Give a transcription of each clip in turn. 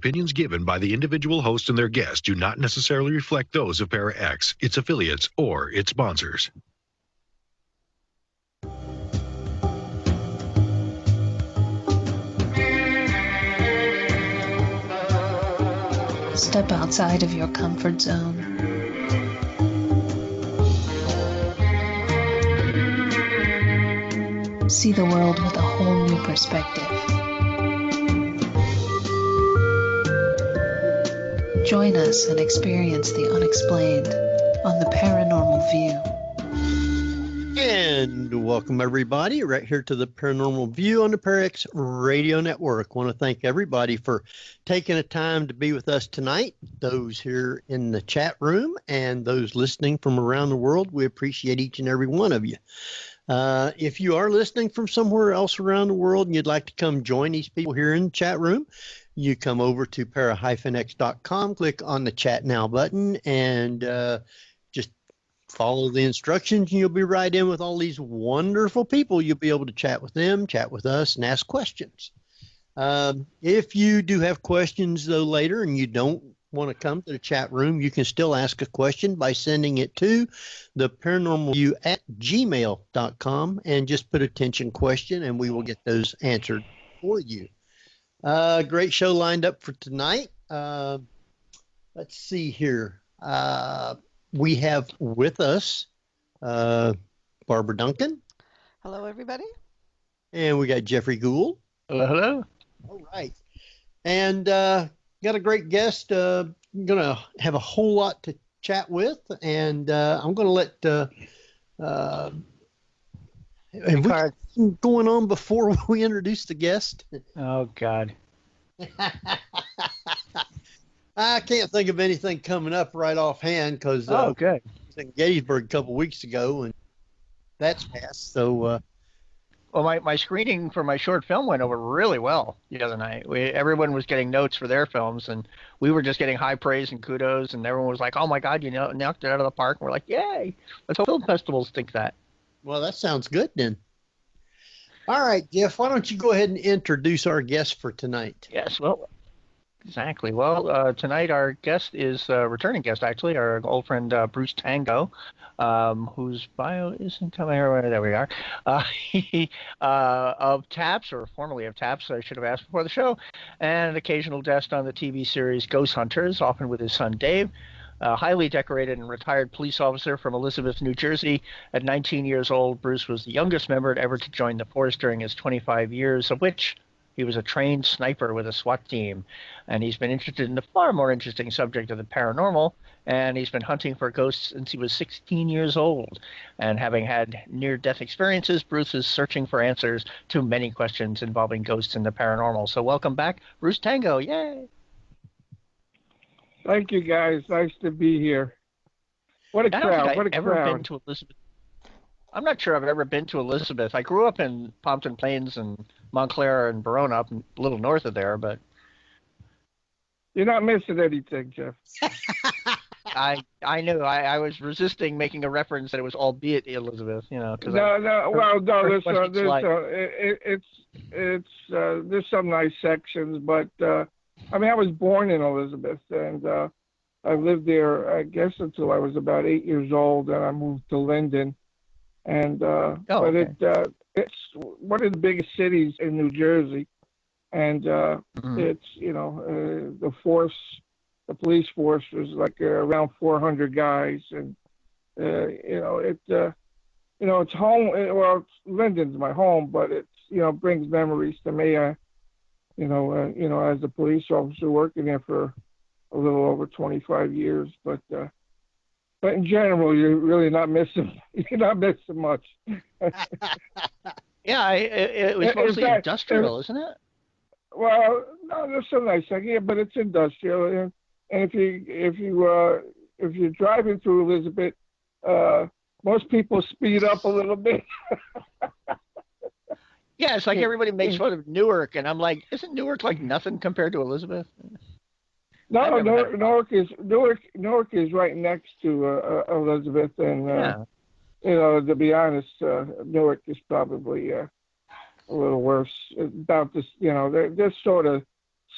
Opinions given by the individual host and their guests do not necessarily reflect those of Para X, its affiliates, or its sponsors. Step outside of your comfort zone. See the world with a whole new perspective. Join us and experience the unexplained on the Paranormal View. And welcome everybody right here to the Paranormal View on the ParaX Radio Network. I want to thank everybody for taking the time to be with us tonight. Those here in the chat room and those listening from around the world, we appreciate each and every one of you. If you are listening from somewhere else around the world and you'd like to come join these people here in the chat room, you come over to para-x.com, click on the Chat Now button, and just follow the instructions, and you'll be right in with all these wonderful people. You'll be able to chat with them, chat with us, and ask questions. If you do have questions, though, later, and you don't want to come to the chat room, you can still ask a question by sending it to the paranormalview@gmail.com and just put attention question, and we will get those answered for you. Great show lined up for tonight. Let's see here. We have with us Barbara Duncan. Hello, everybody. And we got Jeffrey Gould. Hello. All right. And got a great guest. Going to have a whole lot to chat with. And I'm going to let... have we going on before we introduce the guest? Oh, God. I can't think of anything coming up right offhand because good. I was in Gettysburg a couple weeks ago, and that's passed. So, well, my screening for my short film went over really well the other night. Everyone was getting notes for their films, and we were just getting high praise and kudos, and everyone was like, "Oh my God, you knocked it out of the park!" And we're like, "Yay!" Let's hope film festivals think that. Well, that sounds good then. All right, Jeff, why don't you go ahead and introduce our guest for tonight? Yes, well, exactly. Well, tonight our guest is a returning guest, actually, our old friend Bruce Tango, whose bio isn't coming here. There we are. Of TAPS, or formerly of TAPS, I should have asked before the show, and an occasional guest on the TV series Ghost Hunters, often with his son Dave. A highly decorated and retired police officer from Elizabeth, New Jersey. At 19 years old, Bruce was the youngest member ever to join the force during his 25 years, of which he was a trained sniper with a SWAT team. And he's been interested in the far more interesting subject of the paranormal, and he's been hunting for ghosts since he was 16 years old. And having had near-death experiences, Bruce is searching for answers to many questions involving ghosts and the paranormal. So welcome back, Bruce Tango. Yay! Thank you, guys. Nice to be here. What a crowd. What a crowd. Been to Elizabeth. I'm not sure I've ever been to Elizabeth. I grew up in Pompton Plains and Montclair and Verona, up a little north of there, but... You're not missing anything, Jeff. I knew. I was resisting making a reference that it was albeit Elizabeth, No. Well, no. There's some nice sections, but I mean, I was born in Elizabeth, and I lived there, I guess, until I was about 8 years old, and I moved to Linden. And it's one of the biggest cities in New Jersey, and it's the police force was like around 400 guys, and it's home. Well, Linden's my home, but it's brings memories to me. As a police officer working there for a little over 25 years, but in general, you're really not missing. You're not missing much. Yeah, it was mostly industrial, isn't it? Well, no, there's some nice things, yeah, but it's industrial. And if you're driving through Elizabeth, most people speed up a little bit. Yeah, it's like everybody makes fun of Newark, and I'm like, isn't Newark like nothing compared to Elizabeth? No, Newark is right next to Elizabeth, and to be honest, Newark is probably a little worse. About this, they're sort of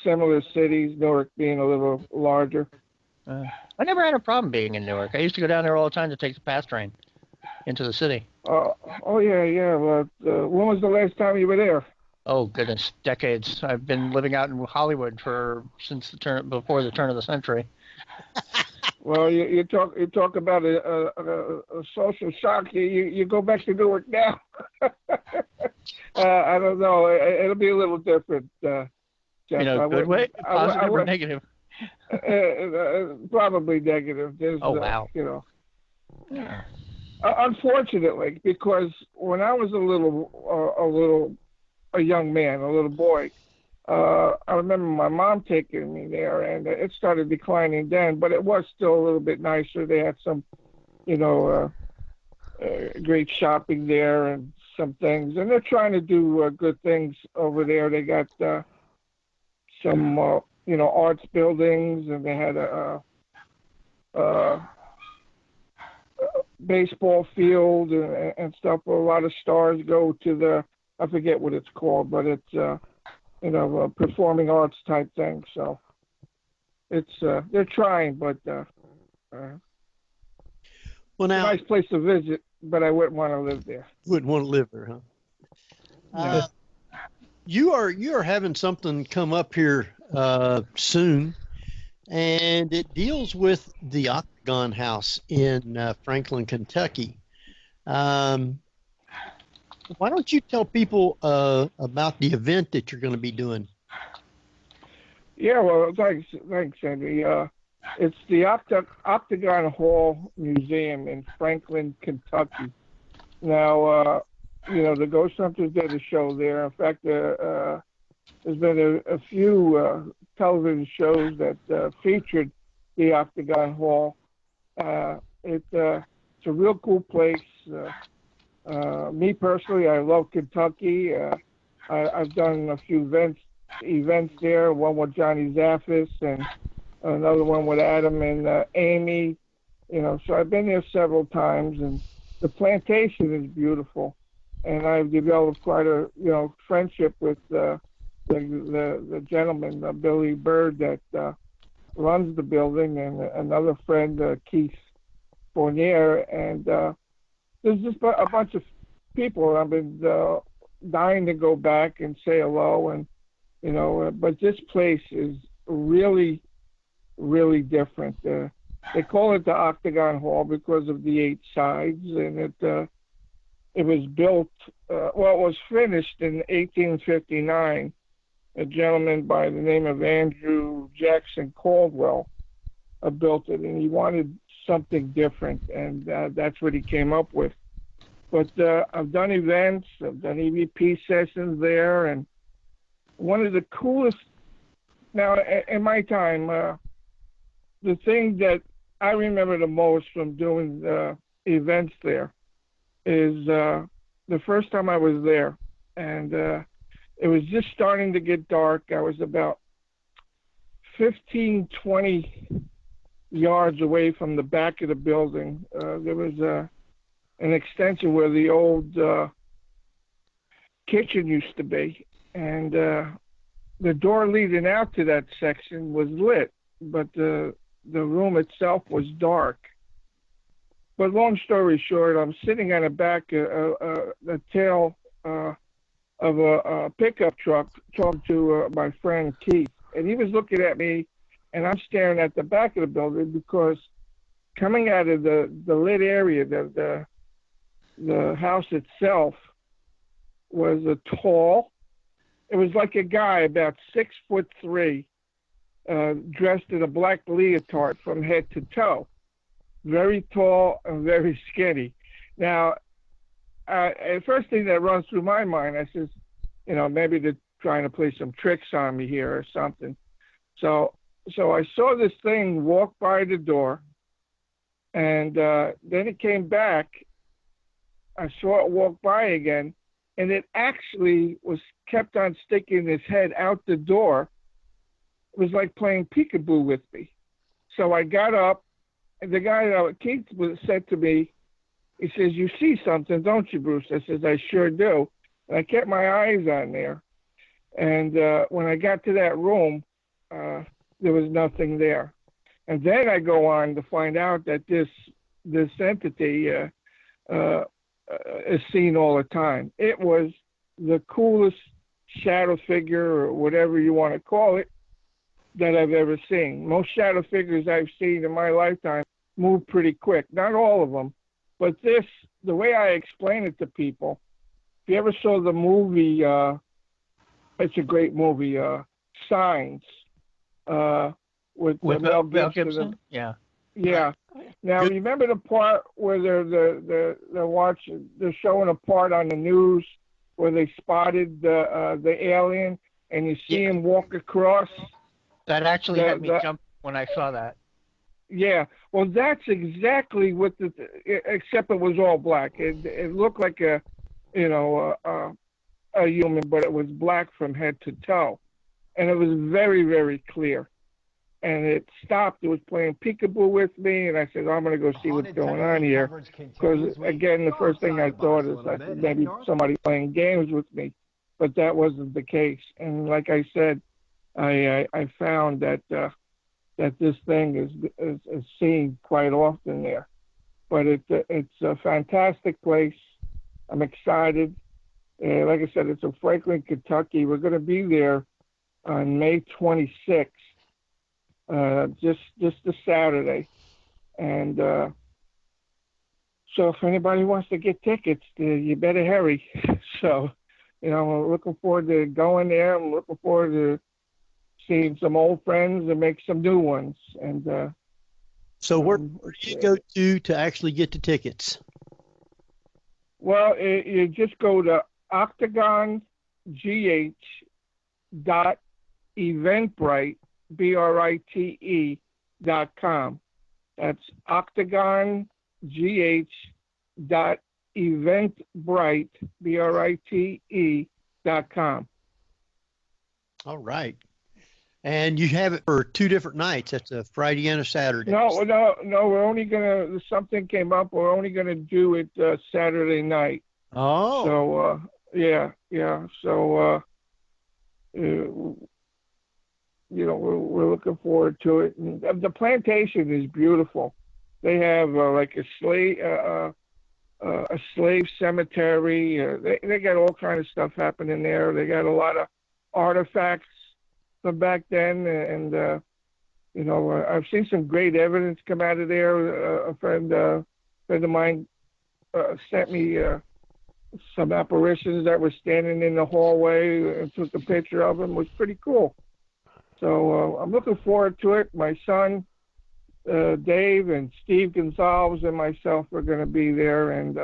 similar cities, Newark being a little larger. I never had a problem being in Newark. I used to go down there all the time to take the PATH train into the city. Oh yeah. Well, when was the last time you were there? Oh goodness, decades. I've been living out in Hollywood since before the turn of the century. Well, you talk about a social shock. You go back to Newark now. I don't know. It'll be a little different. Jeff. In a good way, positive or negative? Probably negative. Wow. Yeah. Unfortunately, because when I was a young man, a little boy, I remember my mom taking me there, and it started declining then, but it was still a little bit nicer. They had some, great shopping there and some things, and they're trying to do good things over there. They got some, arts buildings, and they had a baseball field and stuff where a lot of stars go to I forget what it's called, but it's, a performing arts type thing. So it's, they're trying, but, well, now, nice place to visit, but I wouldn't want to live there. Wouldn't want to live there, huh? Yeah. You are having something come up here soon, and it deals with the Octagon House in Franklin, Kentucky. Why don't you tell people about the event that you're going to be doing? Yeah, well, thanks, Andy. It's the Octagon Hall Museum in Franklin, Kentucky. Now, the Ghost Hunters did a show there. In fact, there's been a few television shows that featured the Octagon Hall. It's a real cool place. Me personally, I love Kentucky. I've done a few events there. One with Johnny Zaffis and another one with Adam and Amy. So I've been there several times, and the plantation is beautiful. And I've developed quite a friendship with the gentleman, Billy Bird, that runs the building, and another friend, Keith Fournier, and there's just a bunch of people. I've been dying to go back and say hello, and but this place is really, really different. They call it the Octagon Hall because of the 8 sides, and it was built. It was finished in 1859. A gentleman by the name of Andrew Jackson Caldwell built it, and he wanted something different, and that's what he came up with. But I've done events, I've done EVP sessions there, and one of the coolest, now in my time, the thing that I remember the most from doing events there is the first time I was there, and it was just starting to get dark. I was about 15, 20 yards away from the back of the building. There was an extension where the old kitchen used to be, and the door leading out to that section was lit, but the room itself was dark. But long story short, I'm sitting on the back the tail of a pickup truck talking to my friend Keith, and he was looking at me, and I'm staring at the back of the building because coming out of the lit area, the house itself was it was like a guy about 6'3", dressed in a black leotard from head to toe, very tall and very skinny. Now, the first thing that runs through my mind, I says, maybe they're trying to play some tricks on me here or something. So I saw this thing walk by the door, and then it came back. I saw it walk by again, and it actually kept on sticking its head out the door. It was like playing peekaboo with me. So I got up, and the guy, Keith, said to me, he says, "You see something, don't you, Bruce?" I says, "I sure do." And I kept my eyes on there. And when I got to that room, there was nothing there. And then I go on to find out that this entity is seen all the time. It was the coolest shadow figure, or whatever you want to call it, that I've ever seen. Most shadow figures I've seen in my lifetime move pretty quick. Not all of them, but this, the way I explain it to people, if you ever saw the movie, it's a great movie, Signs, with Mel Gibson. Yeah. Yeah. Now, remember the part where they're showing a part on the news where they spotted the alien, and you see him walk across? That actually had me jump when I saw that. Yeah. Well, that's exactly what except it was all black. It looked like a human, but it was black from head to toe, and it was very, very clear. And it stopped. It was playing peekaboo with me, and I said, I'm going to go see what's going on here. Because, again, the first thing I thought is maybe somebody playing games with me, but that wasn't the case. And like I said, I found that this thing is seen quite often there. But it's a fantastic place. I'm excited. Like I said, it's in Franklin, Kentucky. We're going to be there on May 26th. Just a Saturday, and so if anybody wants to get tickets, you better hurry. So, I'm looking forward to going there. I'm looking forward to seeing some old friends and make some new ones. And so, where do you go to actually get the tickets? Well, you just go to octagongh.eventbrite. BRITE.com. That's octagongh.eventbrite, BRITE.com. All right. And you have it for 2 different nights. That's a Friday and a Saturday. No. We're only something came up. We're only gonna do it Saturday night. Oh. So yeah. So we're looking forward to it. And the plantation is beautiful. They have like a slave cemetery. They got all kinds of stuff happening there. They got a lot of artifacts from back then, and I've seen some great evidence come out of there. A friend of mine sent me some apparitions that were standing in the hallway and took a picture of them. It was pretty cool. So I'm looking forward to it. My son, Dave, and Steve Gonzalez and myself are going to be there, and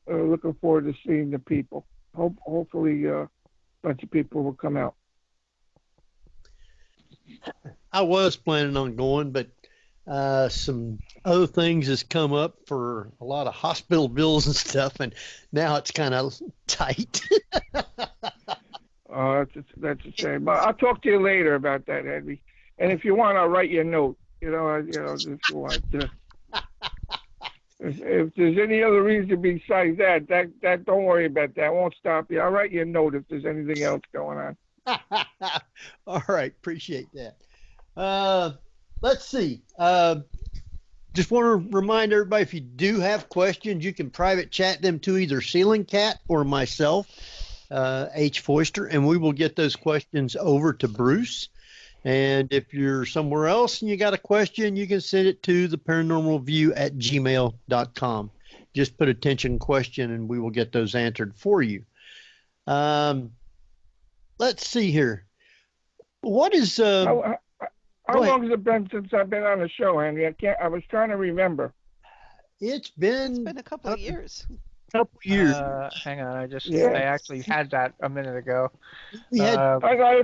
looking forward to seeing the people. Hopefully a bunch of people will come out. I was planning on going, but some other things has come up for a lot of hospital bills and stuff, and now it's kind of tight. That's a shame. But I'll talk to you later about that, Henry. And if you want, I'll write you a note. If you want to. If there's any other reason besides that don't worry about that. I won't stop you. I'll write you a note if there's anything else going on. All right, appreciate that. Let's see. Just want to remind everybody, if you do have questions, you can private chat them to either Ceiling Cat or myself, H. Foister, and we will get those questions over to Bruce. And if you're somewhere else and you got a question, you can send it to theparanormalview@gmail.com. Just put attention question and we will get those answered for you. Let's see here. What is how long has it been since I've been on the show, Henry? I was trying to remember. It's been a couple of years. Years. Hang on, I actually had that a minute ago. I know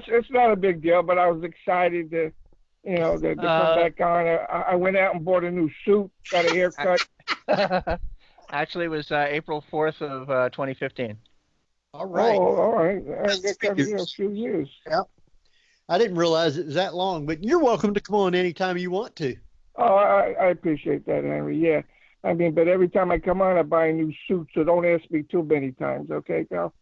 it's not a big deal, but I was excited to come back on. I went out and bought a new suit, got a haircut. Actually, it was April 4th of 2015. All right. Oh, all right. A few years. Yeah. I didn't realize it was that long, but you're welcome to come on anytime you want to. Oh, I appreciate that, Henry. Yeah. I mean, but every time I come on, I buy a new suit, so don't ask me too many times, okay, pal?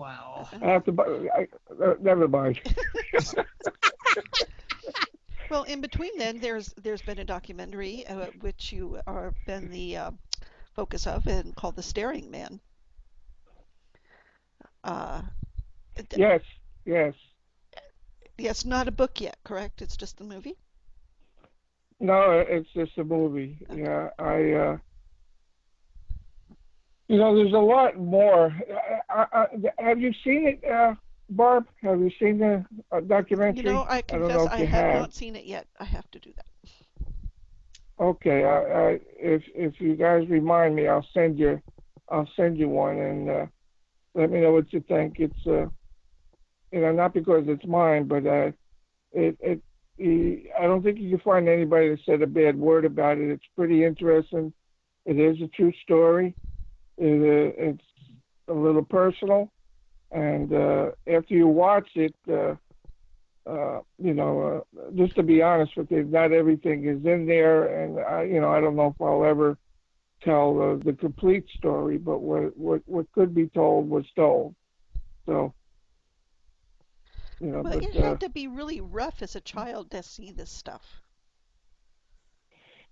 Wow. I have to buy. Never mind. Well, in between then, there's been a documentary which you are been the focus of and called The Staring Man. Yes. It's not a book yet, correct? It's just a movie? No, it's just a movie. Okay. Yeah, there's a lot more. Have you seen it, Barb? Have you seen the documentary? I confess I have not seen it yet. I have to do that. Okay. If you guys remind me, I'll send you one, and let me know what you think. It's not because it's mine, but I don't think you can find anybody that said a bad word about it. It's pretty interesting. It is a true story. It's a little personal, and after you watch it, just to be honest with you, not everything is in there, and I don't know if I'll ever tell the complete story, but what could be told was told. So. Well, it had to be really rough as a child to see this stuff.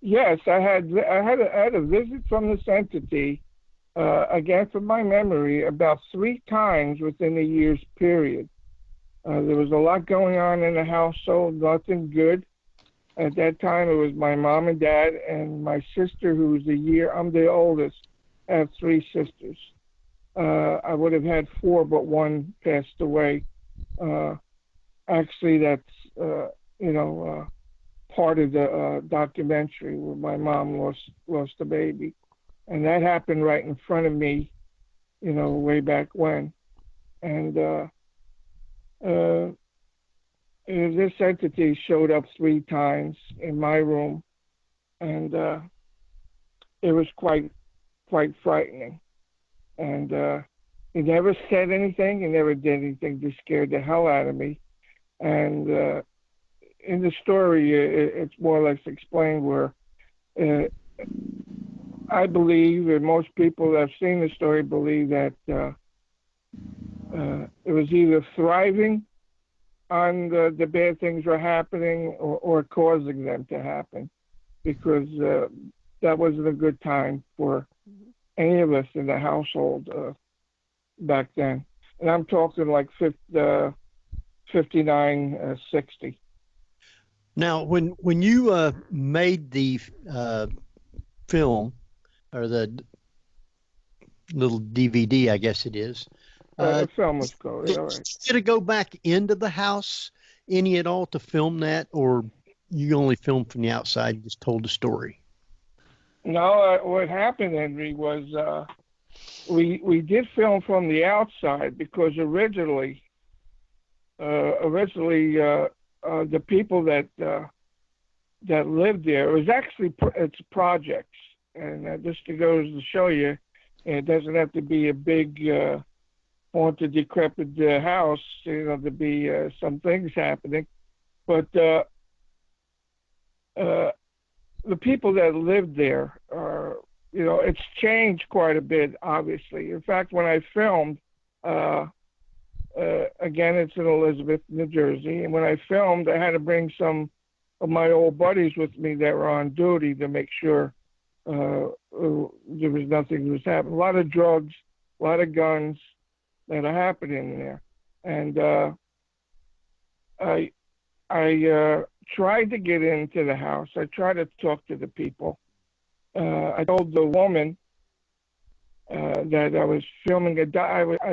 Yes, I had a visit from this entity, again from my memory, about 3 times within a year's period. There was a lot going on in the household, nothing good. At that time, it was my mom and dad and my sister, who was a year. I'm the oldest. I have 3 sisters. I would have had 4, but one passed away. Actually, that's part of the documentary where my mom lost a baby, and that happened right in front of me, way back when. And this entity showed up 3 times in my room, and it was quite frightening. And he never said anything. He never did anything to scare the hell out of me. And in the story, it's more or less explained where I believe, and most people that have seen the story believe, that it was either thriving on the bad things were happening or causing them to happen, because that wasn't a good time for any of us in the household back then. And I'm talking like 59, 60. Now, when you made the film, or the little DVD, I guess it is. The film was called. Did you go back into the house any at all to film that, or you only filmed from the outside and just told the story? No, what happened, Henry, was we did film from the outside, because originally the people that lived there, it was actually it's projects, and just to go to show you, it doesn't have to be a big haunted, decrepit house, to be some things happening, but the people that lived there are, it's changed quite a bit, obviously. In fact, when I filmed, again, it's in Elizabeth, New Jersey, and when I filmed, I had to bring some of my old buddies with me that were on duty to make sure there was nothing that was happening. A lot of drugs, a lot of guns that are happening there. And I tried to get into the house. I tried to talk to the people. I told the woman that I was filming I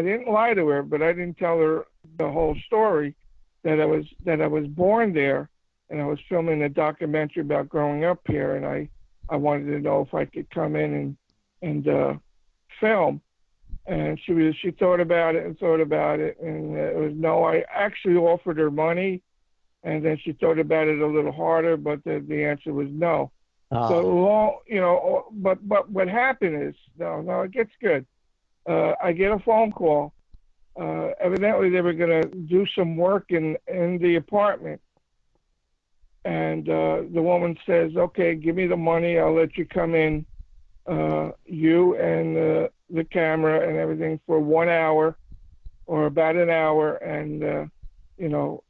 didn't lie to her, but I didn't tell her the whole story, that I was born there, and I was filming a documentary about growing up here, and I wanted to know if I could come in and film. And she thought about it, and it was no. I actually offered her money, and then she thought about it a little harder, but the answer was no. So, but what happened is, no, it gets good. I get a phone call. Evidently, they were going to do some work in the apartment. And the woman says, okay, give me the money. I'll let you come in, you and the camera and everything, for 1 hour. or about an hour, and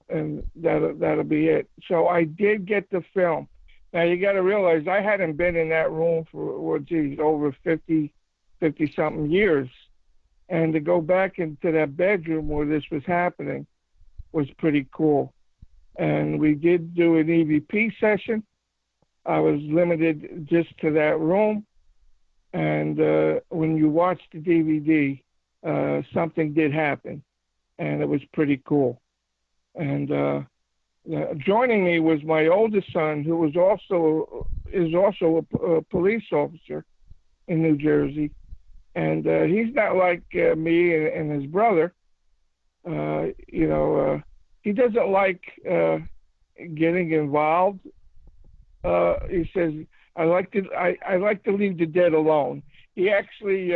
and that'll be it. So I did get the film. Now you got to realize I hadn't been in that room for over 50 something years, and to go back into that bedroom where this was happening was pretty cool. And we did do an EVP session. I was limited just to that room, and when you watch the DVD, something did happen, and it was pretty cool. And joining me was my oldest son, who is also a police officer in New Jersey, and he's not like me and his brother. He doesn't like getting involved. He says, I like to leave the dead alone. He actually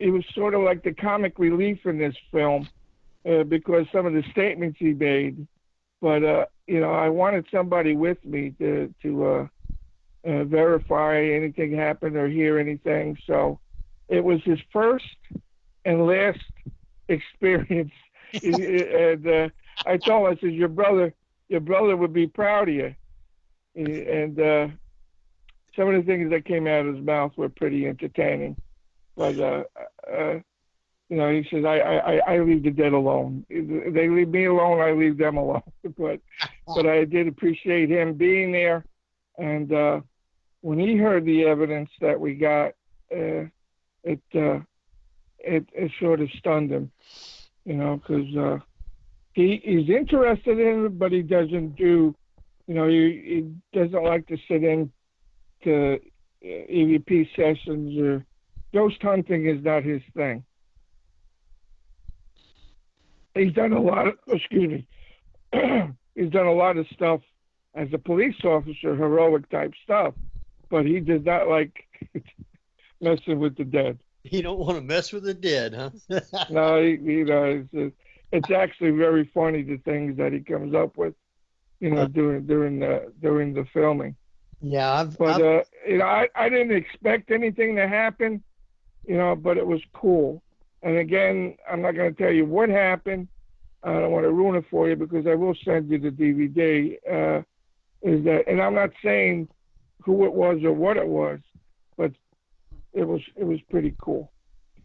he was sort of like the comic relief in this film because some of the statements he made. But I wanted somebody with me to verify anything happened or hear anything. So it was his first and last experience. And I told him, I said, your brother would be proud of you. And some of the things that came out of his mouth were pretty entertaining. But he says, I leave the dead alone. They leave me alone, I leave them alone. But I did appreciate him being there. And when he heard the evidence that we got, it sort of stunned him, because he's interested in it, but he doesn't do, he doesn't like to sit in to EVP sessions, or ghost hunting is not his thing. He's done a lot of, he's done a lot of stuff as a police officer, heroic type stuff, but he does not like messing with the dead. You don't want to mess with the dead, huh? No, it's actually very funny, the things that he comes up with, during the filming. Yeah, I didn't expect anything to happen, but it was cool. And again, I'm not going to tell you what happened. I don't want to ruin it for you, because I will send you the DVD. And I'm not saying who it was or what it was, but it was pretty cool.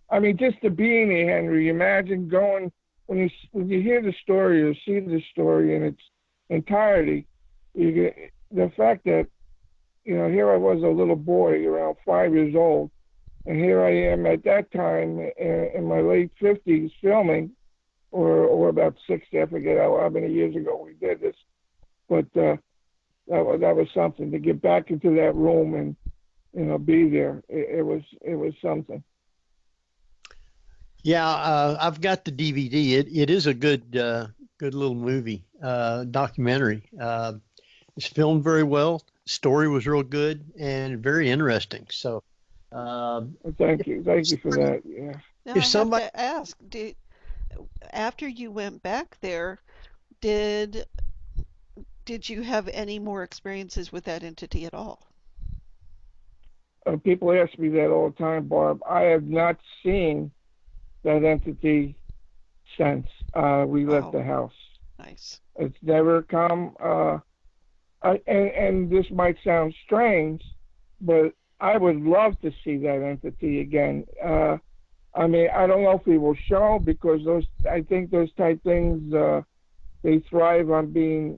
I mean, just the being there, Henry. Imagine going when you hear the story or see the story in its entirety. The fact that here I was, a little boy around 5 years old, and here I am at that time in my late 50s filming, or about 60. I forget how many years ago we did this, but that was something to get back into that room and be there. It was something. Yeah, I've got the DVD. It is a good little movie, documentary. It's filmed very well. Story was real good and very interesting. So, thank you for that. Yeah. Now, If somebody I have to ask, after you went back there, did you have any more experiences with that entity at all? People ask me that all the time, Barb. I have not seen that entity since we left the house. Nice. It's never come. And this might sound strange, but I would love to see that entity again. I mean, I don't know if we will show, because I think those type things, they thrive on being,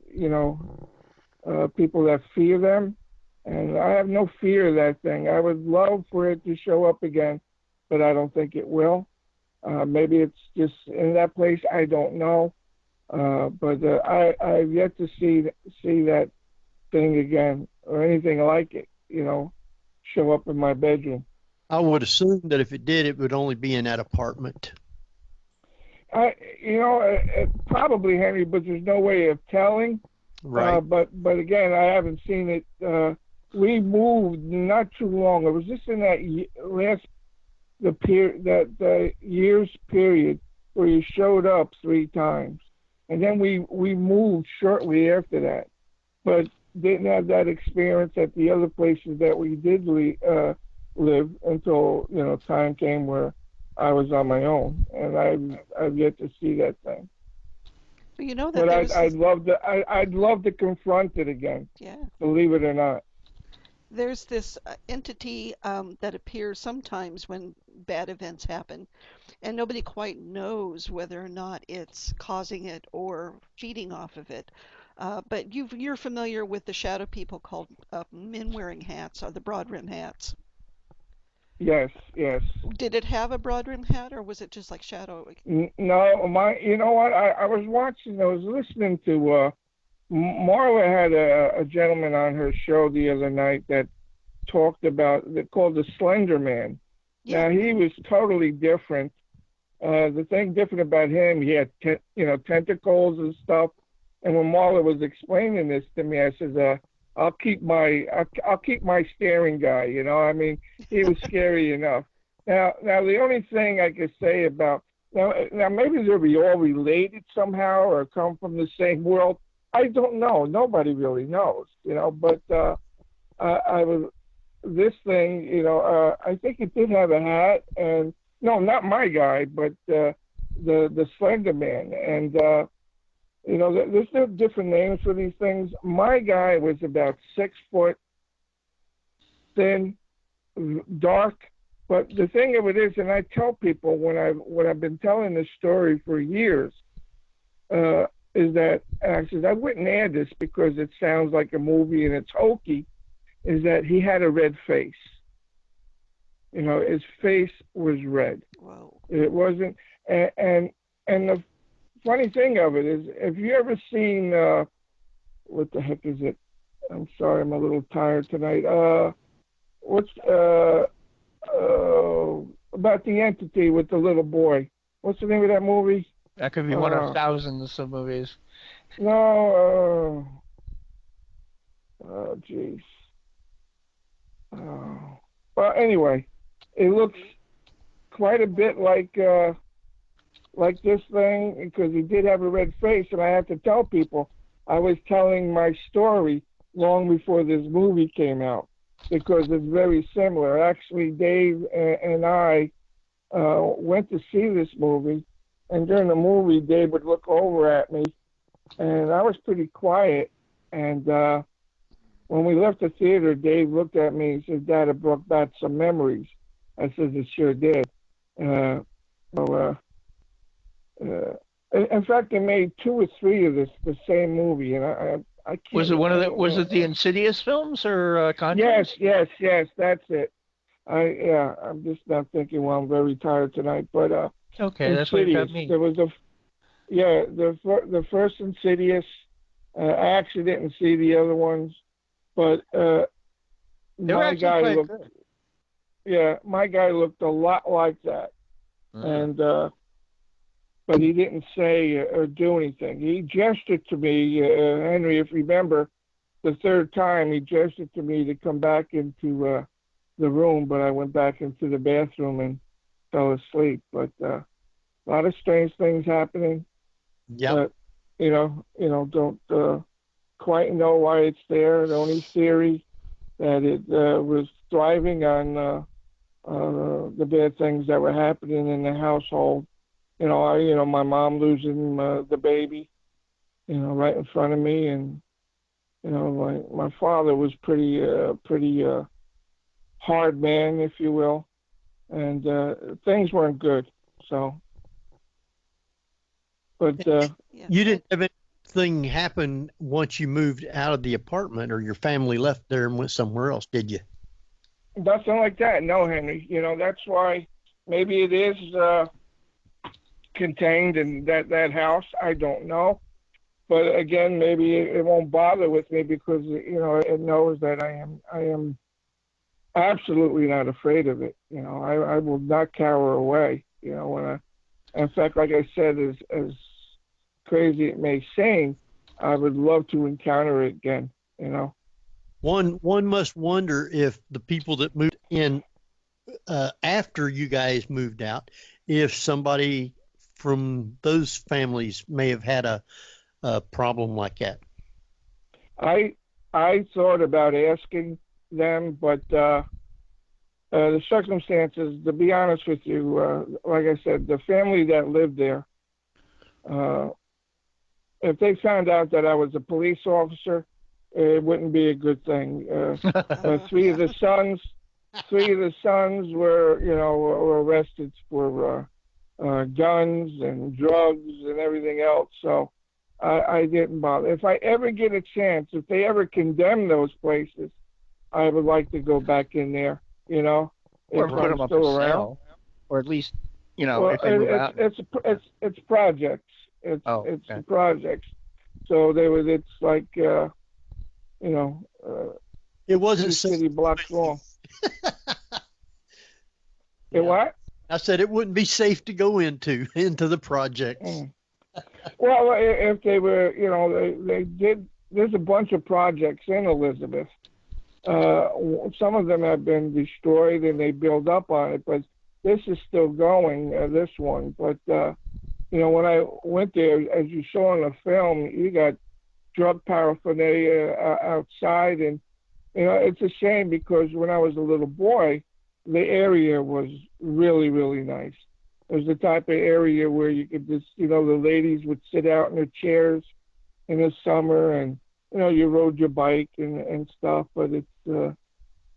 people that fear them. And I have no fear of that thing. I would love for it to show up again, but I don't think it will. Maybe it's just in that place. I don't know. But I've yet to see that thing again, or anything like it, show up in my bedroom. I would assume that if it did, it would only be in that apartment. Probably, Henry, but there's no way of telling. Right. But again, I haven't seen it. We moved not too long. It was just in that the year's period where you showed up 3 times, and then we moved shortly after that. But didn't have that experience at the other places that we did live until time came where I was on my own, and I've yet to see that thing. Well, you know that But there's I'd love to confront it again. yeah. Believe it or not. There's this entity that appears sometimes when bad events happen, and nobody quite knows whether or not it's causing it or feeding off of it. But you're familiar with the shadow people called men wearing hats, or the broad rim hats. Yes, yes. Did it have a broad rim hat, or was it just like shadow? No, you know what? I was watching. I was listening to. Marla had a gentleman on her show the other night that talked about. They called the Slender Man. Yeah. Now he was totally different. The thing different about him, he had tentacles and stuff. And when Marla was explaining this to me, I said, I'll keep my staring guy. You know, I mean, he was scary enough. Now the only thing I could say about now maybe they'll be all related somehow or come from the same world. I don't know. Nobody really knows. You know, but I was this thing. You know, I think it did have a hat, and no, not my guy, but the Slender Man, and you know, there's no different names for these things. My guy was about 6 foot, thin, dark. But the thing of it is, and I tell people when I've been telling this story for years, is that, and I said I wouldn't add this because it sounds like a movie and it's hokey, is that he had a red face. You know, his face was red. Whoa. It wasn't, and the funny thing of it is, have you ever seen, what the heck is it? I'm sorry, I'm a little tired tonight. What's, about the entity with the little boy? What's the name of that movie? That could be one of thousands of movies. No, oh, jeez. Oh. Well, anyway, it looks quite a bit like this thing because he did have a red face, and I have to tell people I was telling my story long before this movie came out because it's very similar. Actually, Dave and I went to see this movie, and during the movie, Dave would look over at me, and I was pretty quiet. And when we left the theater, Dave looked at me and said, "Dad, it brought back some memories." I said, "It sure did." In fact, they made 2 or 3 of the same movie, and I can't. Was it Was it the Insidious films or Conjuring? Yes, that's it. I'm just not thinking. Well, I'm very tired tonight, but okay, that's what you got me. There was the first Insidious. I actually didn't see the other ones, but my guy looked. Good. Yeah, my guy looked a lot like that, and but he didn't say or do anything. He gestured to me, Henry, if you remember, the 3rd time he gestured to me to come back into the room, but I went back into the bathroom and fell asleep. But a lot of strange things happening. Yeah. Don't quite know why it's there. The only theory that it was thriving on the bad things that were happening in the household. My mom losing the baby, right in front of me, and my father was pretty hard man, if you will, and things weren't good. So, but you didn't have anything happen once you moved out of the apartment, or your family left there and went somewhere else, did you? Nothing like that, no, Henry. That's why maybe it is contained in that house. I don't know, but again, maybe it won't bother with me because it knows that I am absolutely not afraid of it. I will not cower away. In fact, like I said, as crazy it may seem, I would love to encounter it again. One must wonder if the people that moved in after you guys moved out, if somebody from those families may have had a problem like that. I thought about asking them, but The circumstances, to be honest with you, like I said, the family that lived there, if they found out that I was a police officer, it wouldn't be a good thing. Three of the sons were, were arrested for guns and drugs and everything else. So I didn't bother. If I ever get a chance, if they ever condemn those places, I would like to go back in there. Or put them up for sale, or at least, if they move out. It's projects. It's projects. So it's like, it wasn't city blocks long. Yeah. What? I said it wouldn't be safe to go into the projects. Well, if they were, they did. There's a bunch of projects in Elizabeth. Some of them have been destroyed and they build up on it, but this is still going, this one. But, when I went there, as you saw in the film, you got drug paraphernalia outside. And, it's a shame because when I was a little boy, the area was really, really nice. It was the type of area where you could just, the ladies would sit out in their chairs in the summer and, you rode your bike and stuff, but it's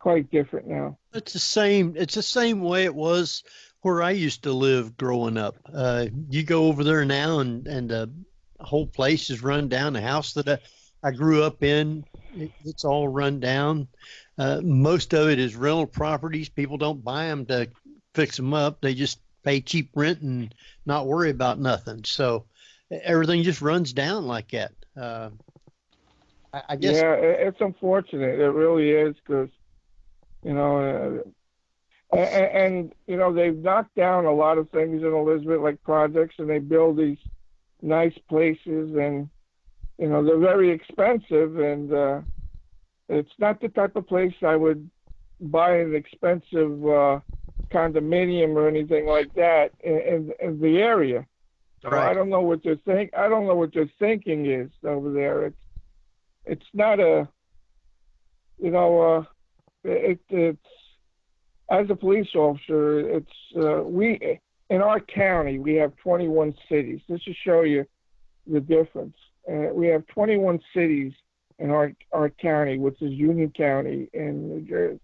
quite different now. It's the same way it was where I used to live growing up. You go over there now and the whole place is run down. The house that I grew up in, it's all run down. Most of it is rental properties. People don't buy them to fix them up. They just pay cheap rent and not worry about nothing. So everything just runs down like that. I guess. Yeah, it's unfortunate. It really is because, they've knocked down a lot of things in Elizabeth, like projects, and they build these nice places, and, they're very expensive, and it's not the type of place I would buy an expensive condominium or anything like that in the area. So right. I don't know what their thinking is over there. It's not a, it's as a police officer, we in our county we have 21 cities. This will show you the difference. We have 21 cities in our county, which is Union County in New Jersey,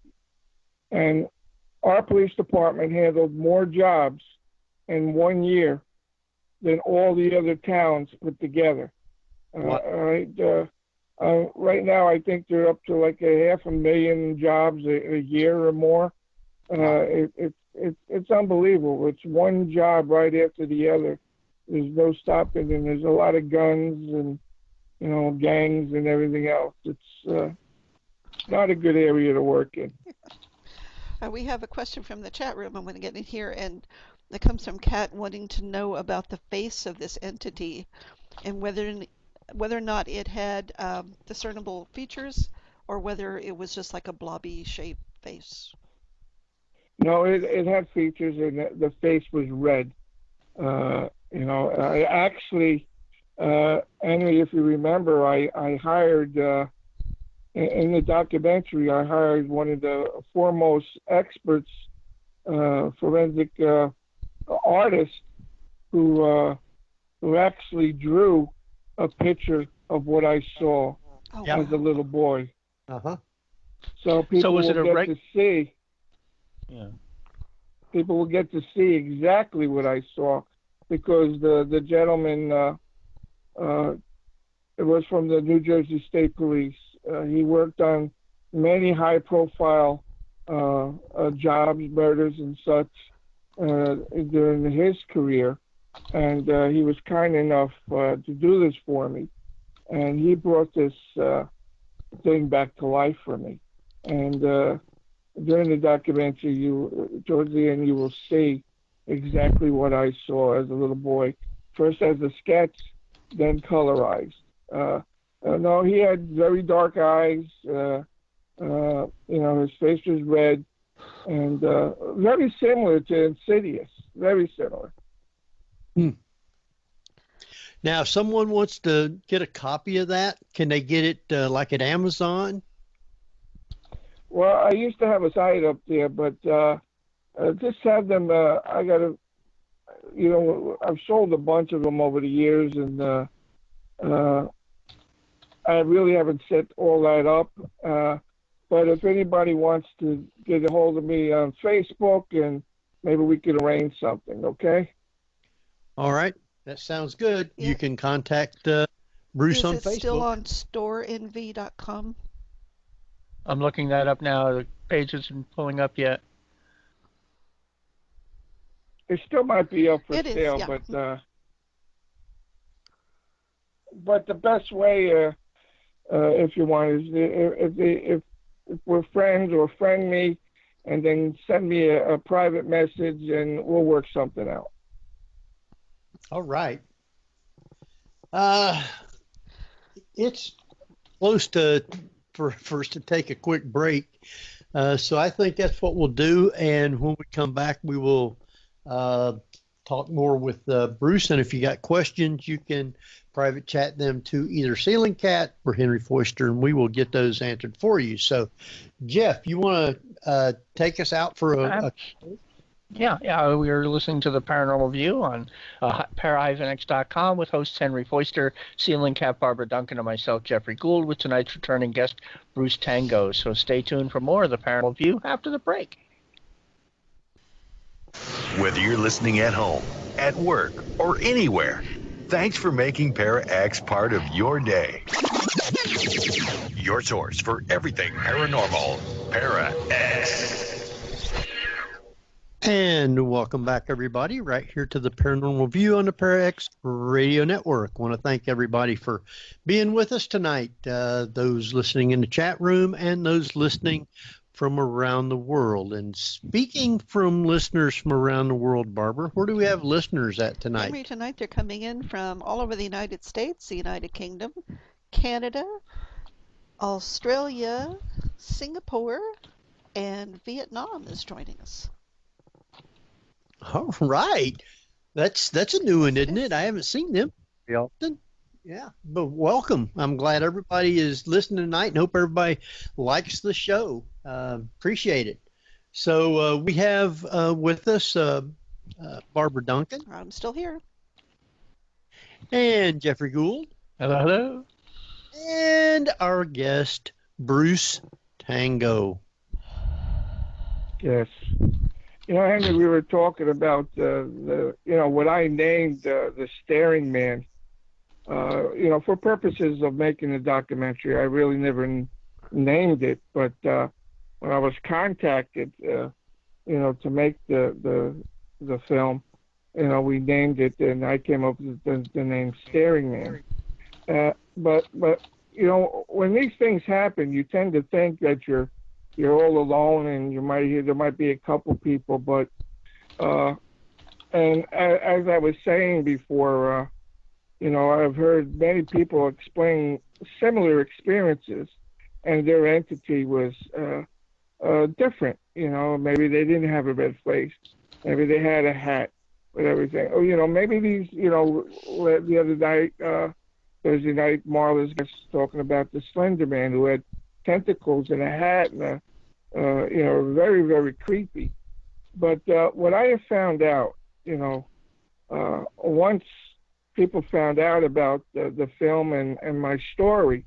and our police department handled more jobs in 1 year than all the other towns put together. Right now, I think they're up to like 500,000 jobs a year or more. It's unbelievable. It's one job right after the other. There's no stopping, and there's a lot of guns and gangs and everything else. It's not a good area to work in. We have a question from the chat room. I'm going to get in here, and it comes from Kat wanting to know about the face of this entity and whether or not it had discernible features or whether it was just like a blobby shaped face. No, it had features, and the face was red. I actually, Henry, if you remember, I hired, in the documentary, I hired one of the foremost experts, forensic artists, who actually drew a picture of what I saw as a little boy. So people will get to see. Yeah. People will get to see exactly what I saw because the gentleman, it was from the New Jersey State Police. He worked on many high-profile jobs, murders, and such during his career, and he was kind enough to do this for me, and he brought this thing back to life for me. And during the documentary, towards the end, you will see exactly what I saw as a little boy. First as a sketch, then colorized. No, he had very dark eyes. His face was red, and very similar to Insidious. Very similar. Now, if someone wants to get a copy of that, can they get it like at Amazon? Well, I used to have a site up there, but just have them. I got to, I've sold a bunch of them over the years, and I really haven't set all that up. But if anybody wants to get a hold of me on Facebook, and maybe we could arrange something, okay? All right. That sounds good. Yeah. You can contact Bruce on Facebook. Is it still on storeenvy.com? I'm looking that up now. The page isn't pulling up yet. It still might be up for It is, sale, yeah. but the best way, if you want, is if we're friends, or friend me, and then send me a private message, and we'll work something out. All right. It's close to for us to take a quick break. So I think that's what we'll do. And when we come back, we will talk more with Bruce. And if you got questions, you can private chat them to either Ceiling Cat or Henry Foister, and we will get those answered for you. So, Jeff, you want to take us out for a Yeah, we are listening to the Paranormal View on para-x.com with hosts Henry Foister, Ceiling Cat Barbara Duncan, and myself, Jeffrey Gould, with tonight's returning guest, Bruce Tango. So stay tuned for more of the Paranormal View after the break. Whether you're listening at home, at work, or anywhere, thanks for making Para-X part of your day. Your source for everything paranormal, Para-X. And welcome back, everybody, right here to the Paranormal View on the Para-X Radio Network. I want to thank everybody for being with us tonight, those listening in the chat room and those listening from around the world. And speaking from listeners from around the world, Barbara, where do we have listeners at tonight? Henry, tonight they're coming in from all over the United States, the United Kingdom, Canada, Australia, Singapore, and Vietnam is joining us. All right. That's a new one, isn't it? I haven't seen them very often. Yeah, but welcome. I'm glad everybody is listening tonight and hope everybody likes the show. Appreciate it. So we have with us Barbara Duncan. I'm still here. And Jeffrey Gould. Hello, hello. And our guest, Bruce Tango. Yes. Henry, we were talking about the what I named the staring man. For purposes of making the documentary, I really never named it. But when I was contacted, to make the film, we named it, and I came up with the name Staring Man. But when these things happen, you tend to think that you're all alone, and there might be a couple people, but and as I was saying before, I've heard many people explain similar experiences, and their entity was different. Maybe they didn't have a red face, maybe they had a hat with everything. Oh, maybe these, the other night, Thursday night, Marla's was talking about the Slender Man who had tentacles and a hat, and very, very creepy. But what I have found out, once people found out about the film and my story,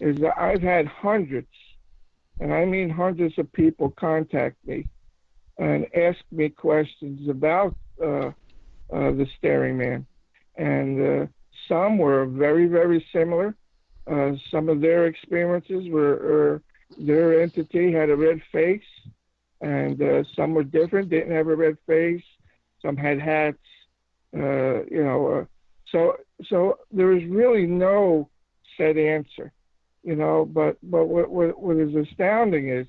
is that I've had hundreds, and I mean hundreds of people contact me and ask me questions about the Staring Man. And some were very, very similar. Some of their experiences were their entity had a red face, and some were different, didn't have a red face. Some had hats, So there is really no set answer, But what is astounding is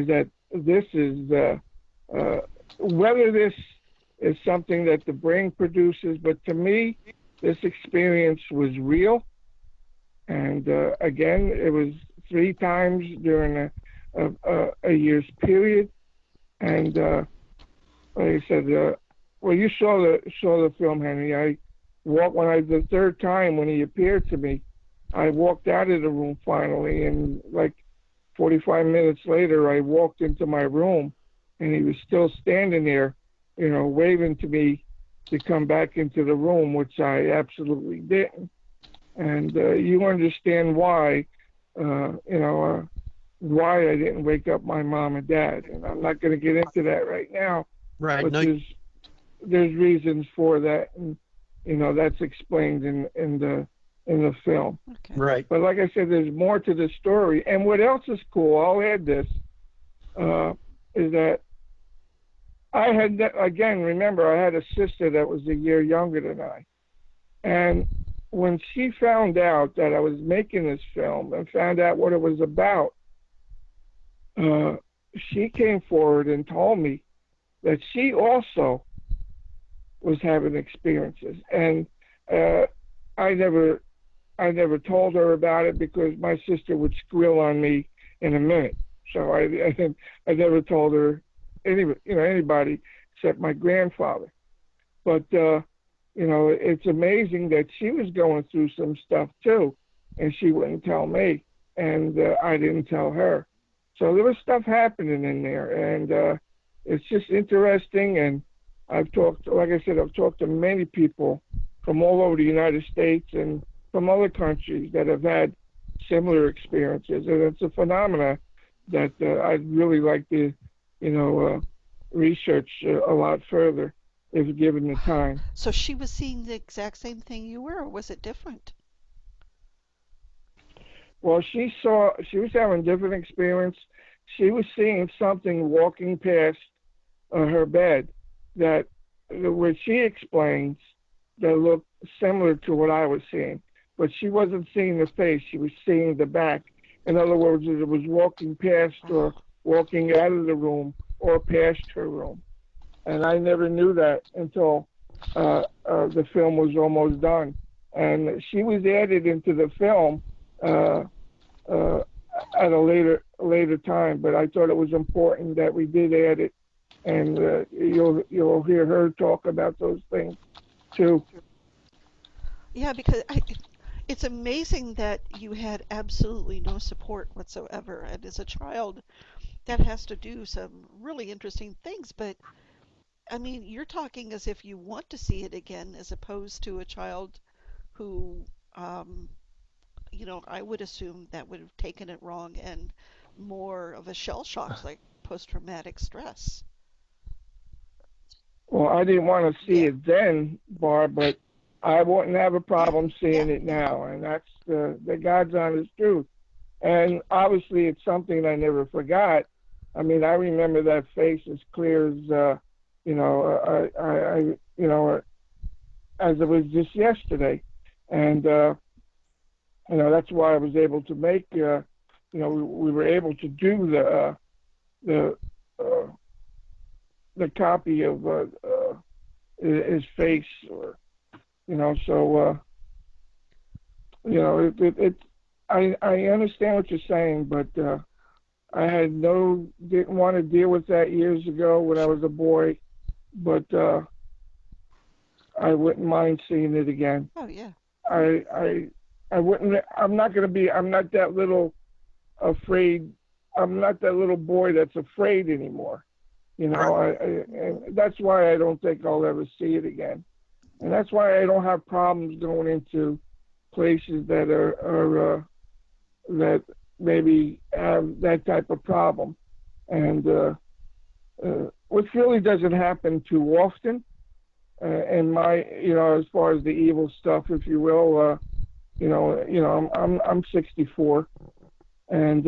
that this is whether this is something that the brain produces, but to me, this experience was real. And again, it was 3 times during a year's period. And like I said, well, you saw the film, Henry. The third time when he appeared to me, I walked out of the room finally, and like 45 minutes later, I walked into my room, and he was still standing there, waving to me to come back into the room, which I absolutely didn't. And you understand why, why I didn't wake up my mom and dad. And I'm not going to get into that right now. Right. But there's reasons for that, and that's explained in the film. Okay. Right. But like I said, there's more to the story. And what else is cool, I'll add this, is that I had, again, remember, I had a sister that was a year younger than I. And when she found out that I was making this film and found out what it was about, she came forward and told me that she also was having experiences. And I never told her about it because my sister would squeal on me in a minute. So I never told her anybody except my grandfather. But it's amazing that she was going through some stuff too, and she wouldn't tell me, and I didn't tell her. So there was stuff happening in there, and it's just interesting. And I've talked to many people from all over the United States and from other countries that have had similar experiences, and it's a phenomena that I'd really like to, research a lot further if given the time. So she was seeing the exact same thing you were, or was it different? Well, she was having a different experience. She was seeing something walking past her bed that, which she explains, that looked similar to what I was seeing. But she wasn't seeing the face, she was seeing the back. In other words, it was walking past or walking out of the room or past her room. And I never knew that until the film was almost done. And she was added into the film at a later time, but I thought it was important that we did add it, and you'll hear her talk about those things too. Yeah, because it's amazing that you had absolutely no support whatsoever, and as a child, that has to do some really interesting things. But I mean, you're talking as if you want to see it again, as opposed to a child who, I would assume that would have taken it wrong and more of a shell shock, like post-traumatic stress. Well, I didn't want to see it then, Barb, but I wouldn't have a problem seeing it now, and that's the God's honest truth. And obviously, it's something I never forgot. I mean, I remember that face as clear as as it was just yesterday, and that's why I was able to make. We were able to do the copy of his face, or so I understand what you're saying, but I didn't want to deal with that years ago when I was a boy, but I wouldn't mind seeing it again. Oh yeah. I wouldn't. I'm not that little afraid. I'm not that little boy that's afraid anymore. And that's why I don't think I'll ever see it again. And that's why I don't have problems going into places that are that maybe have that type of problem, and which really doesn't happen too often. And as far as the evil stuff, if you will, I'm 64, and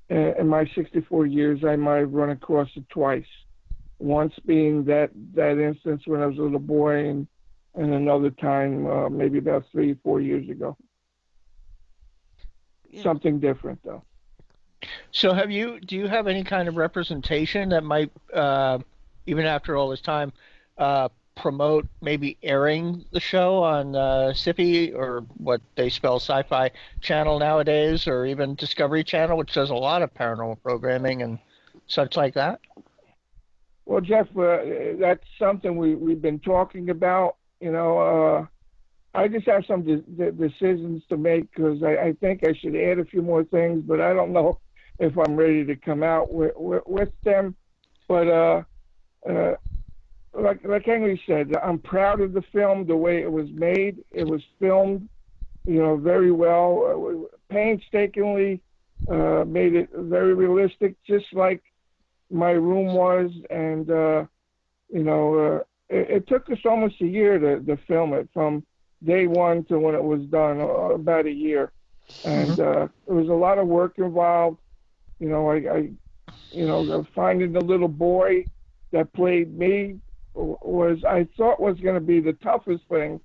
in my 64 years, I might have run across it twice. Once being that instance when I was a little boy, and another time maybe about 3 or 4 years ago. Yeah. Something different though. So do you have any kind of representation that might, even after all this time, promote maybe airing the show on SIFI, or what they spell Sci-Fi Channel nowadays, or even Discovery Channel, which does a lot of paranormal programming and such like that? Well, Jeff, that's something we've been talking about. I just have some decisions to make because I think I should add a few more things, but I don't know if I'm ready to come out with them. But like Henry said, I'm proud of the film, the way it was made. It was filmed, very well, painstakingly, made it very realistic, just like my room was. And, it took us almost a year to film it, from day one to when it was done, about a year. And there was a lot of work involved. Finding the little boy that played me I thought was going to be the toughest thing,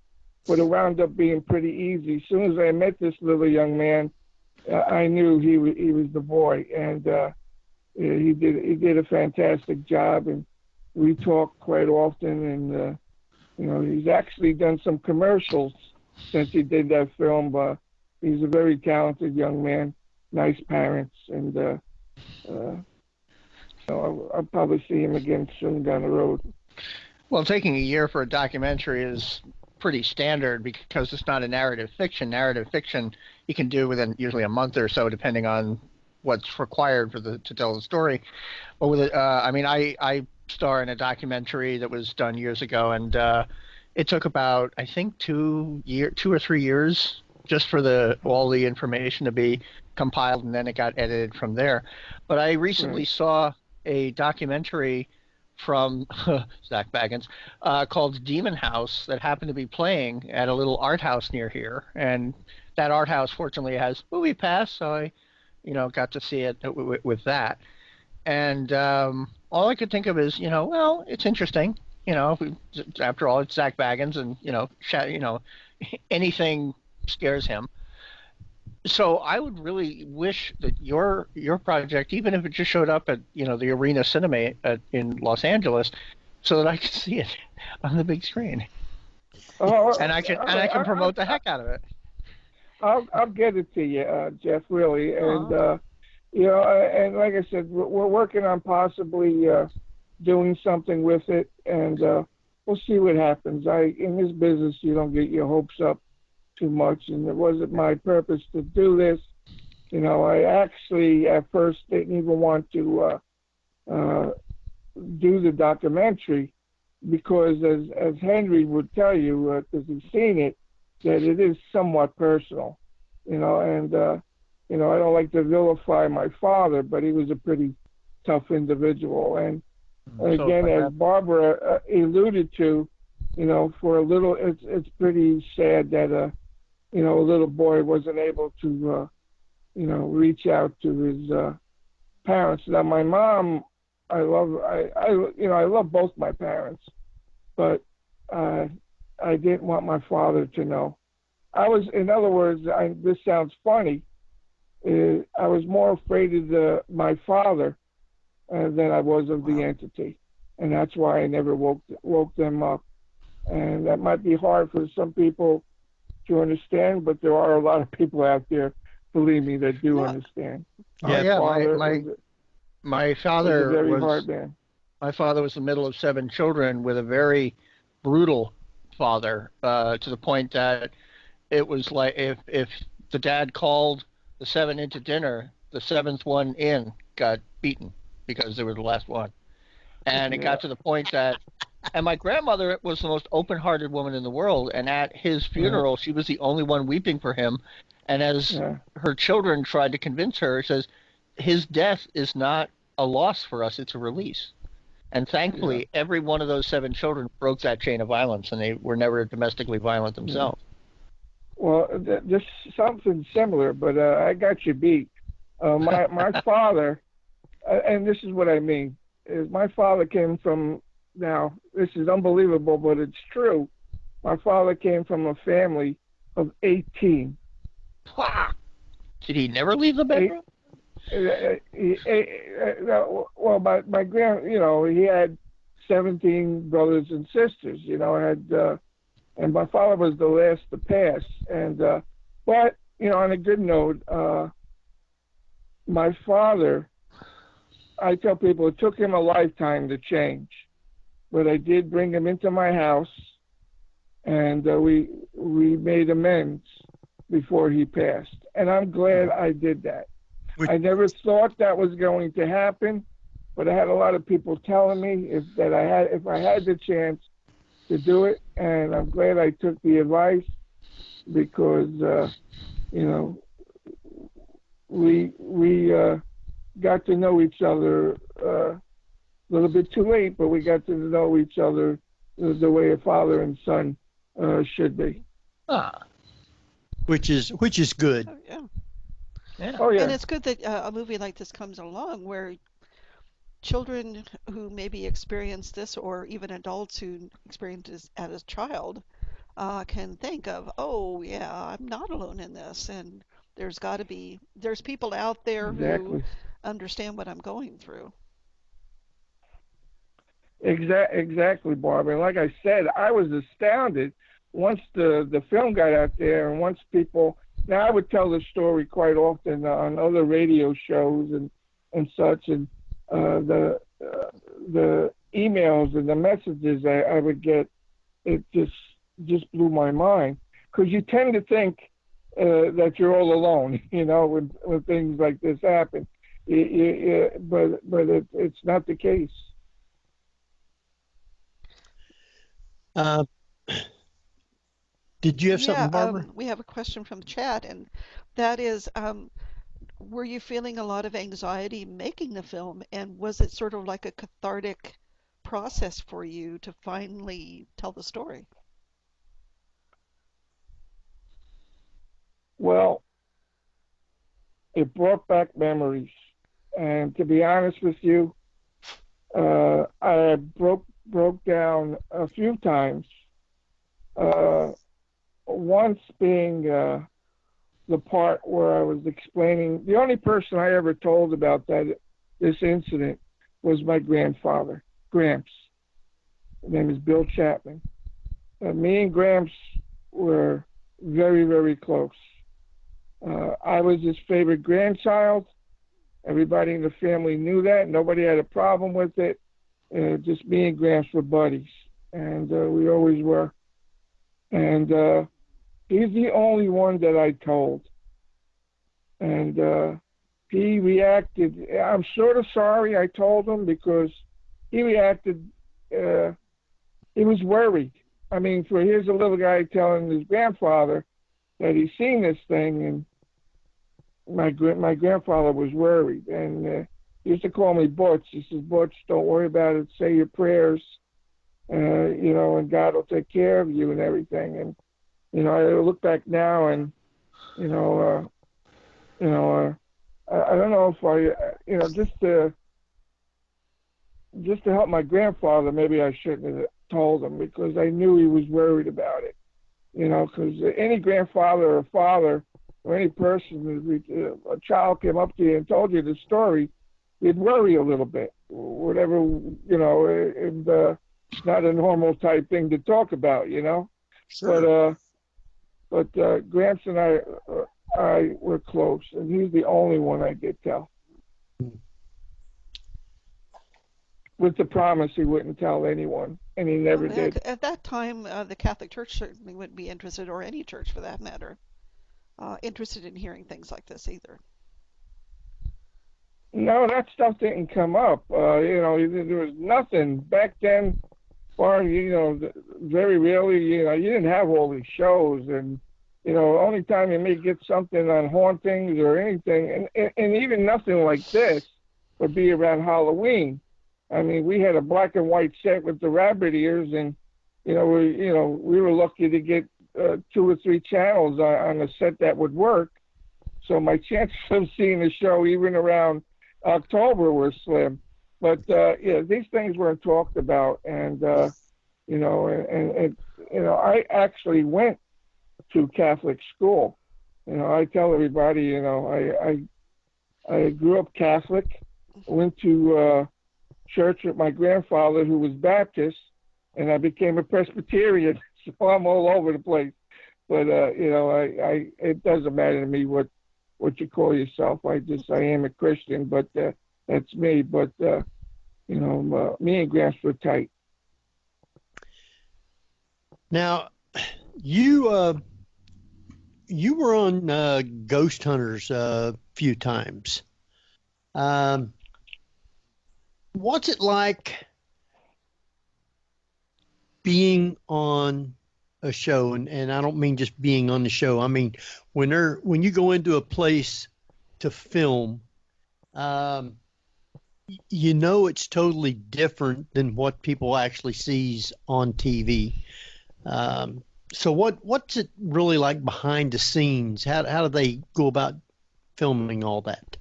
but it wound up being pretty easy. As soon as I met this little young man, I knew he was the boy, and he did a fantastic job. And we talk quite often, and he's actually done some commercials since he did that film. He's a very talented young man, nice parents, and I'll probably see him again soon down the road. Well, taking a year for a documentary is pretty standard because it's not a narrative fiction. Narrative fiction you can do within usually a month or so, depending on what's required to tell the story. But with I star in a documentary that was done years ago, and it took about, I think, 2 or 3 years just for all the information to be compiled, and then it got edited from there. But I recently saw a documentary from Zach Baggins called Demon House that happened to be playing at a little art house near here, and that art house fortunately has Movie Pass, so I got to see it with that. And all I could think of is, well, it's interesting, after all, it's Zach Baggins, and anything scares him. So I would really wish that your project, even if it just showed up at the Arena Cinema in Los Angeles, so that I could see it on the big screen, and I can promote the heck out of it. I'll get it to you, Jeff. Really, and and like I said, we're working on possibly doing something with it, and we'll see what happens. In this business, you don't get your hopes up too much, and it wasn't my purpose to do this. I actually at first didn't even want to do the documentary because, as Henry would tell you, because he's seen it, that it is somewhat personal, and I don't like to vilify my father, but he was a pretty tough individual, and again, as Barbara alluded to, for a little, it's pretty sad that a little boy wasn't able to, reach out to his parents. Now, my mom, I love both my parents, but I didn't want my father to know. In other words, this sounds funny. I was more afraid of my father than I was of the entity, and that's why I never woke them up. And that might be hard for some people to understand, but there are a lot of people out there, believe me, that do understand. My father was a very hard man. My father was the middle of 7 children with a very brutal father, to the point that it was like if the dad called the 7 into dinner, the 7th one in got beaten because they were the last one. And it got to the point that, and my grandmother was the most open-hearted woman in the world, and at his funeral, she was the only one weeping for him. And as her children tried to convince her, she says, his death is not a loss for us, it's a release. And thankfully, every one of those 7 children broke that chain of violence, and they were never domestically violent themselves. Well, just something similar, but I got you beat. My father, and this is what I mean, is my father came from, now, this is unbelievable, but it's true. My father came from a family of 18. Wow. Did he never leave the bedroom? Well, my he had 17 brothers and sisters, and my father was the last to pass. And but on a good note, my father, I tell people it took him a lifetime to change, but I did bring him into my house, and we made amends before he passed. And I'm glad I did that. I never thought that was going to happen, but I had a lot of people telling me if I had the chance to do it, and I'm glad I took the advice because we got to know each other a little bit too late, but we got to know each other the way a father and son should be. Which is good. Oh, yeah. Yeah. Oh yeah. And it's good that a movie like this comes along where children who maybe experience this, or even adults who experienced this as a child, can think of, oh yeah, I'm not alone in this, and there's people out there Exactly. who understand what I'm going through. Exactly, Barbara. And like I said, I was astounded once the film got out there, and once people. Now I would tell the story quite often on other radio shows and such, and the emails and the messages I would get, it just blew my mind, because you tend to think that you're all alone, when things like this happen. But it's not the case. Did you have something, Barbara? We have a question from the chat, and that is, were you feeling a lot of anxiety making the film, and was it sort of like a cathartic process for you to finally tell the story? Well, it brought back memories, and to be honest with you, I broke down a few times. Once being the part where I was explaining, the only person I ever told about this incident was my grandfather, Gramps. His name is Bill Chapman. Me and Gramps were very, very close. I was his favorite grandchild. Everybody in the family knew that. Nobody had a problem with it. Just me and Gramps were buddies, and we always were. And he's the only one that I told. And he reacted. I'm sort of sorry I told him, because he reacted. He was worried. I mean, here's a little guy telling his grandfather that he's seen this thing, and my grandfather was worried. And he used to call me Butch. He says, Butch, don't worry about it. Say your prayers, and God will take care of you and everything. And I look back now, and I don't know if just to help my grandfather, maybe I shouldn't have told him, because I knew he was worried about it. Because any grandfather or father or any person, a child came up to you and told you the story, you'd worry a little bit, whatever, and it's not a normal type thing to talk about, Sure. But Gramps and I were close, and he's the only one I did tell. With the promise he wouldn't tell anyone, and he never did. At that time, the Catholic Church certainly wouldn't be interested, or any church for that matter, interested in hearing things like this either. No, that stuff didn't come up. There was nothing back then. Or very rarely. You didn't have all these shows, and only time you may get something on hauntings or anything, and even nothing like this would be around Halloween. I mean, we had a black and white set with the rabbit ears, and we were lucky to get 2 or 3 channels on a set that would work. So my chances of seeing the show even around October were slim. But these things weren't talked about, and I actually went to Catholic school. I tell everybody, I grew up Catholic, went to church with my grandfather, who was Baptist, and I became a Presbyterian. So I'm all over the place. But it doesn't matter to me what you call yourself. I am a Christian, but that's me. But me and Gramps were tight. Now, you you were on Ghost Hunters a few times. What's it like being on a show? And I don't mean just being on the show. I mean when you go into a place to film, you know it's totally different than what people actually sees on TV. So what's it really like behind the scenes? How do they go about filming all that?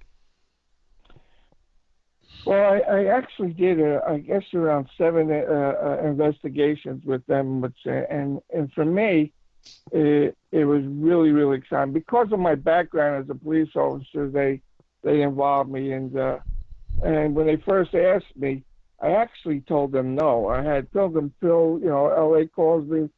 Well, I actually did, I guess, around 7 investigations with them, and for me, it was really, really exciting because of my background as a police officer. They involved me, and when they first asked me, I actually told them no. I had told them, Phil, LA calls me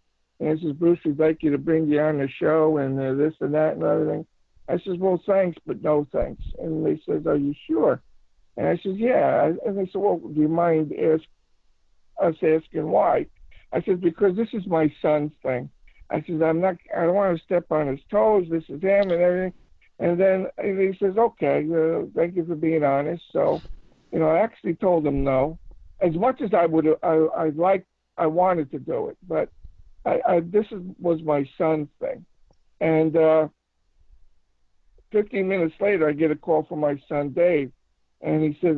and says, Bruce, we'd like you to bring you on the show and this and that and everything. I says, well, thanks, but no thanks. And they says, are you sure? And I says, yeah. And they said, well, do you mind us asking why? I said, because this is my son's thing. I said, I don't want to step on his toes. This is him and everything. And then he says, okay, thank you for being honest. So, I actually told him no. As much as I wanted to do it, but was my son's thing. And 15 minutes later, I get a call from my son, Dave, and he says,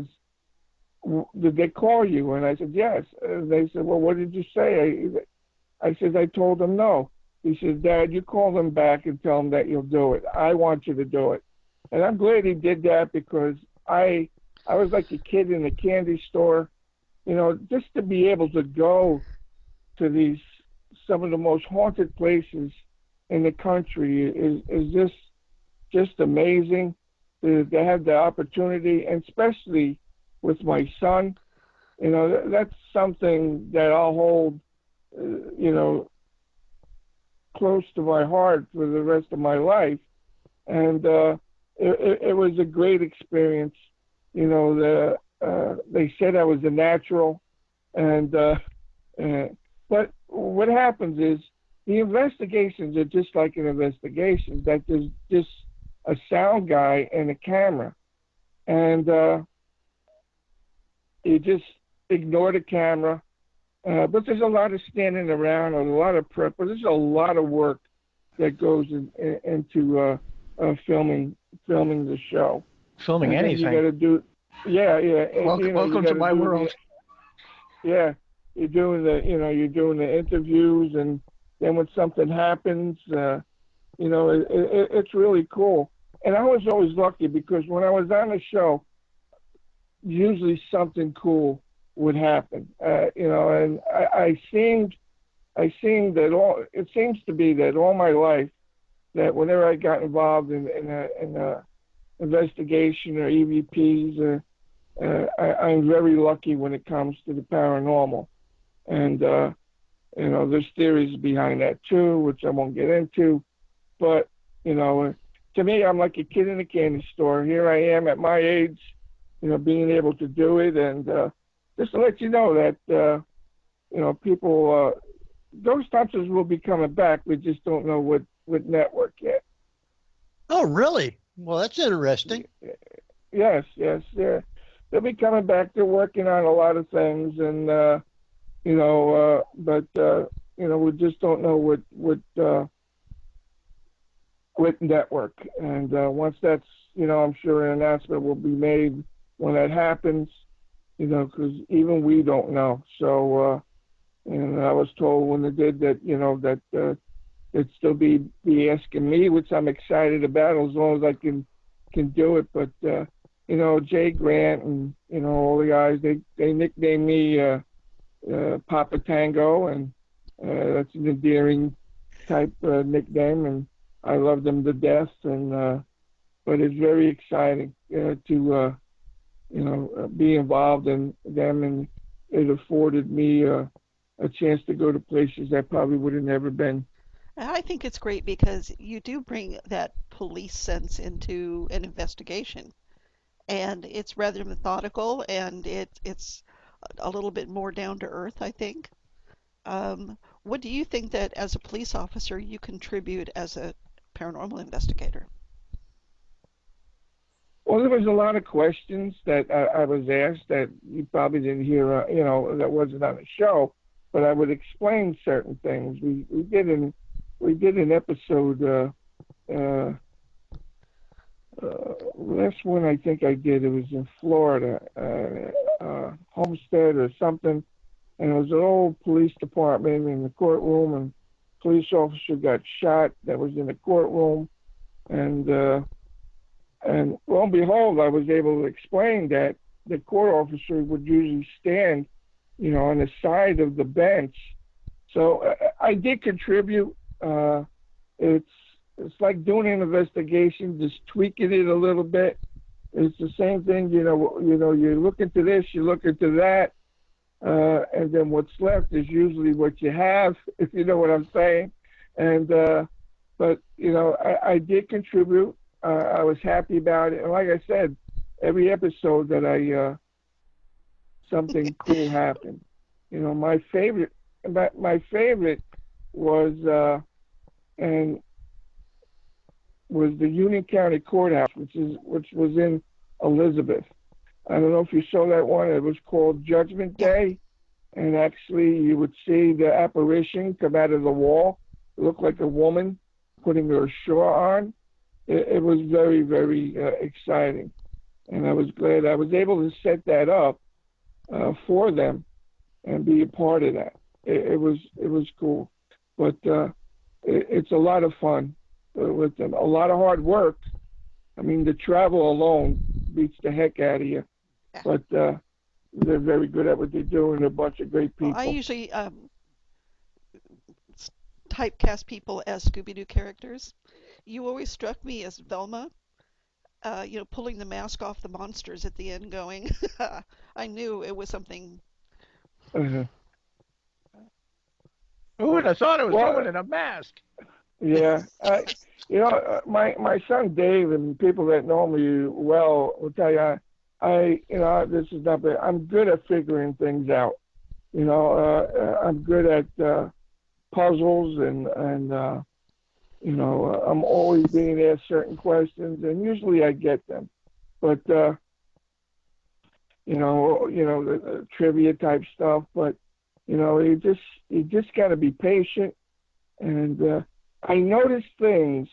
did they call you? And I said, yes. And they said, well, what did you say? I said, I told them no. He said, Dad, you call them back and tell them that you'll do it. I want you to do it. And I'm glad he did that because I was like a kid in a candy store, just to be able to go to some of the most haunted places in the country is just amazing to have the opportunity, and especially with my son. That's something that I'll hold, close to my heart for the rest of my life. And it was a great experience. They said I was a natural, but what happens is the investigations are just like an investigation, that there's just a sound guy and a camera, and you just ignore the camera. But there's a lot of standing around and a lot of prep. But there's a lot of work that goes into filming the show. Filming and anything. You got to do, yeah. Welcome to my world. Yeah, you're doing the interviews, and then when something happens, it's really cool. And I was always lucky because when I was on the show, usually something cool would happen, and I seemed that it seems to be that all my life, that whenever I got involved in a investigation or EVPs, I'm very lucky when it comes to the paranormal, and there's theories behind that too, which I won't get into, but to me, I'm like a kid in a candy store. Here I am at my age, being able to do it, and just to let you know that, people, Ghost Hunters will be coming back. We just don't know what network yet. Oh, really? Well, that's interesting. Yes. They'll be coming back. They're working on a lot of things, and, but we just don't know what network. And once that's, I'm sure an announcement will be made when that happens. Because even we don't know. So, and I was told when they did that, that they'd still be asking me, which I'm excited about as long as I can do it. But, Jay Grant and, all the guys, they nicknamed me Papa Tango, and that's an endearing type nickname, and I love them to death. And but it's very exciting to be involved in them, and it afforded me a chance to go to places that probably would have never been. I think it's great because you do bring that police sense into an investigation, and it's rather methodical, and it's a little bit more down to earth, I think. What do you think that as a police officer you contribute as a paranormal investigator? Well, there was a lot of questions that I was asked that you probably didn't hear, that wasn't on the show, but I would explain certain things. We did an episode. Last one I think I did, it was in Florida, Homestead or something, and it was an old police department in the courtroom, and a police officer got shot that was in the courtroom, and lo and behold, I was able to explain that the court officer would usually stand, on the side of the bench. So I did contribute. It's like doing an investigation, just tweaking it a little bit. It's the same thing, you look into this, you look into that, and then what's left is usually what you have, if you know what I'm saying. And but I did contribute. I was happy about it, and like I said, every episode that something cool happened. My favorite was was the Union County Courthouse, which was in Elizabeth. I don't know if you saw that one. It was called Judgment Day, and actually you would see the apparition come out of the wall. It looked like a woman putting her shawl on. It was very, very exciting, and I was glad I was able to set that up for them and be a part of that. It was cool, but it's a lot of fun with them. A lot of hard work. I mean, the travel alone beats the heck out of you, but they're very good at what they do, and they're a bunch of great people. Well, I usually typecast people as Scooby-Doo characters. You always struck me as Velma, pulling the mask off the monsters at the end going, I knew it was something. Uh-huh. Who would have thought it was someone in a mask? Yeah. My son Dave and people that know me well will tell you, this is not bad. I'm good at figuring things out. I'm good at puzzles and I'm always being asked certain questions, and usually I get them. But the trivia type stuff. But you just got to be patient. And I noticed things.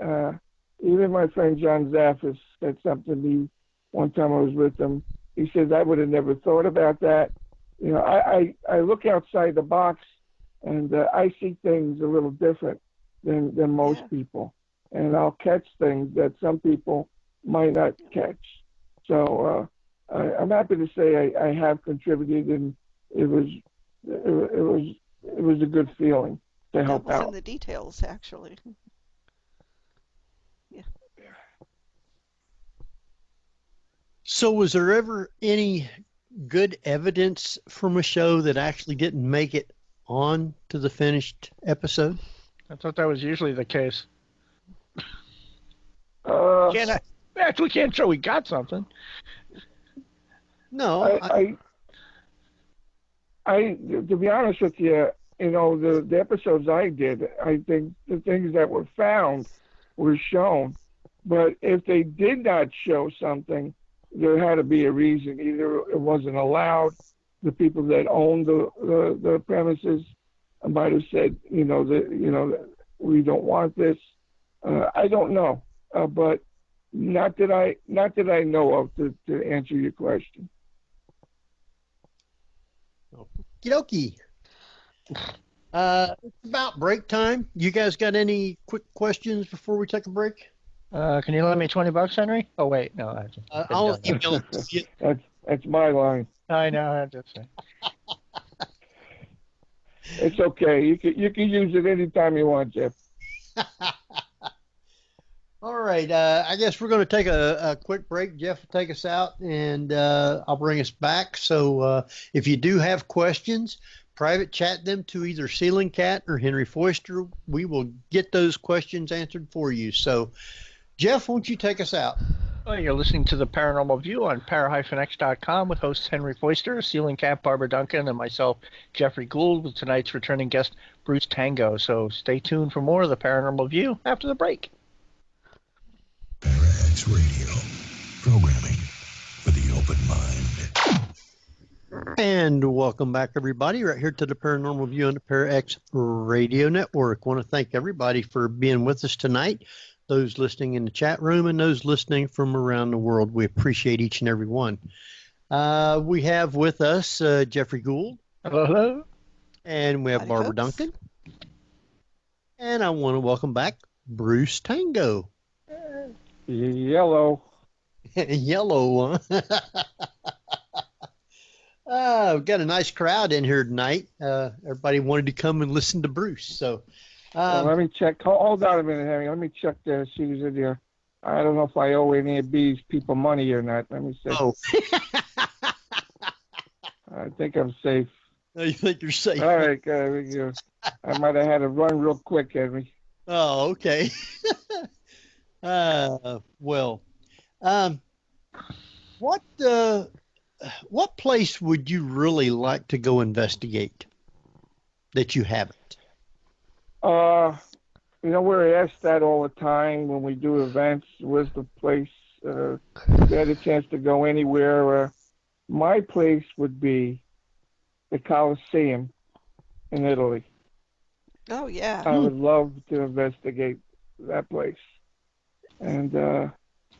Even my friend John Zaffis said something to me one time I was with him. He says, I would have never thought about that. I look outside the box, and I see things a little different than most people, and I'll catch things that some people might not catch. So I'm happy to say I have contributed, and it was a good feeling to help out. In the details, actually. Yeah. So was there ever any good evidence from a show that actually didn't make it on to the finished episode? I thought that was usually the case. We can't show we got something. No. I to be honest with you, the episodes I did, I think the things that were found were shown. But if they did not show something, there had to be a reason. Either it wasn't allowed, the people that owned the premises might have said, that we don't want this. I don't know, but not that I know of to answer your question. Okie dokie. It's about break time. You guys got any quick questions before we take a break? Can you lend me $20, Henry? Oh wait, no. I'll email it to you. That's my line. I know. I just say. It's okay. You can use it anytime you want, Jeff. All right. I guess we're going to take a quick break. Jeff will take us out, and I'll bring us back. So if you do have questions, private chat them to either Ceiling Cat or Henry Foister. We will get those questions answered for you. So, Jeff, won't you take us out? Well, you're listening to the Paranormal View on para-x.com with hosts Henry Foister, ceiling cat Barbara Duncan, and myself, Jeffrey Gould, with tonight's returning guest, Bruce Tango. So stay tuned for more of the Paranormal View after the break. Para-X Radio, programming for the open mind. And welcome back, everybody, right here to the Paranormal View on the Para-X Radio Network. I want to thank everybody for being with us tonight, those listening in the chat room and those listening from around the world. We appreciate each and every one. We have with us Jeffrey Gould. Hello. And we have Howdy, Barbara folks. Duncan. And I want to welcome back Bruce Tango. Yellow. Yellow, huh? We've got a nice crowd in here tonight. Everybody wanted to come and listen to Bruce. So Let me check. Hold on a minute, Henry. Let me check there. See who's in there. I don't know if I owe any of these people money or not. Let me see. Oh. I think I'm safe. You think you're safe? All right, there we go. I might have had to run real quick, Henry. Oh, okay. What place would you really like to go investigate that you haven't? We're asked that all the time when we do events. Where's the place? We had a chance to go anywhere. My place would be the Colosseum in Italy. Oh, yeah. I would love to investigate that place. And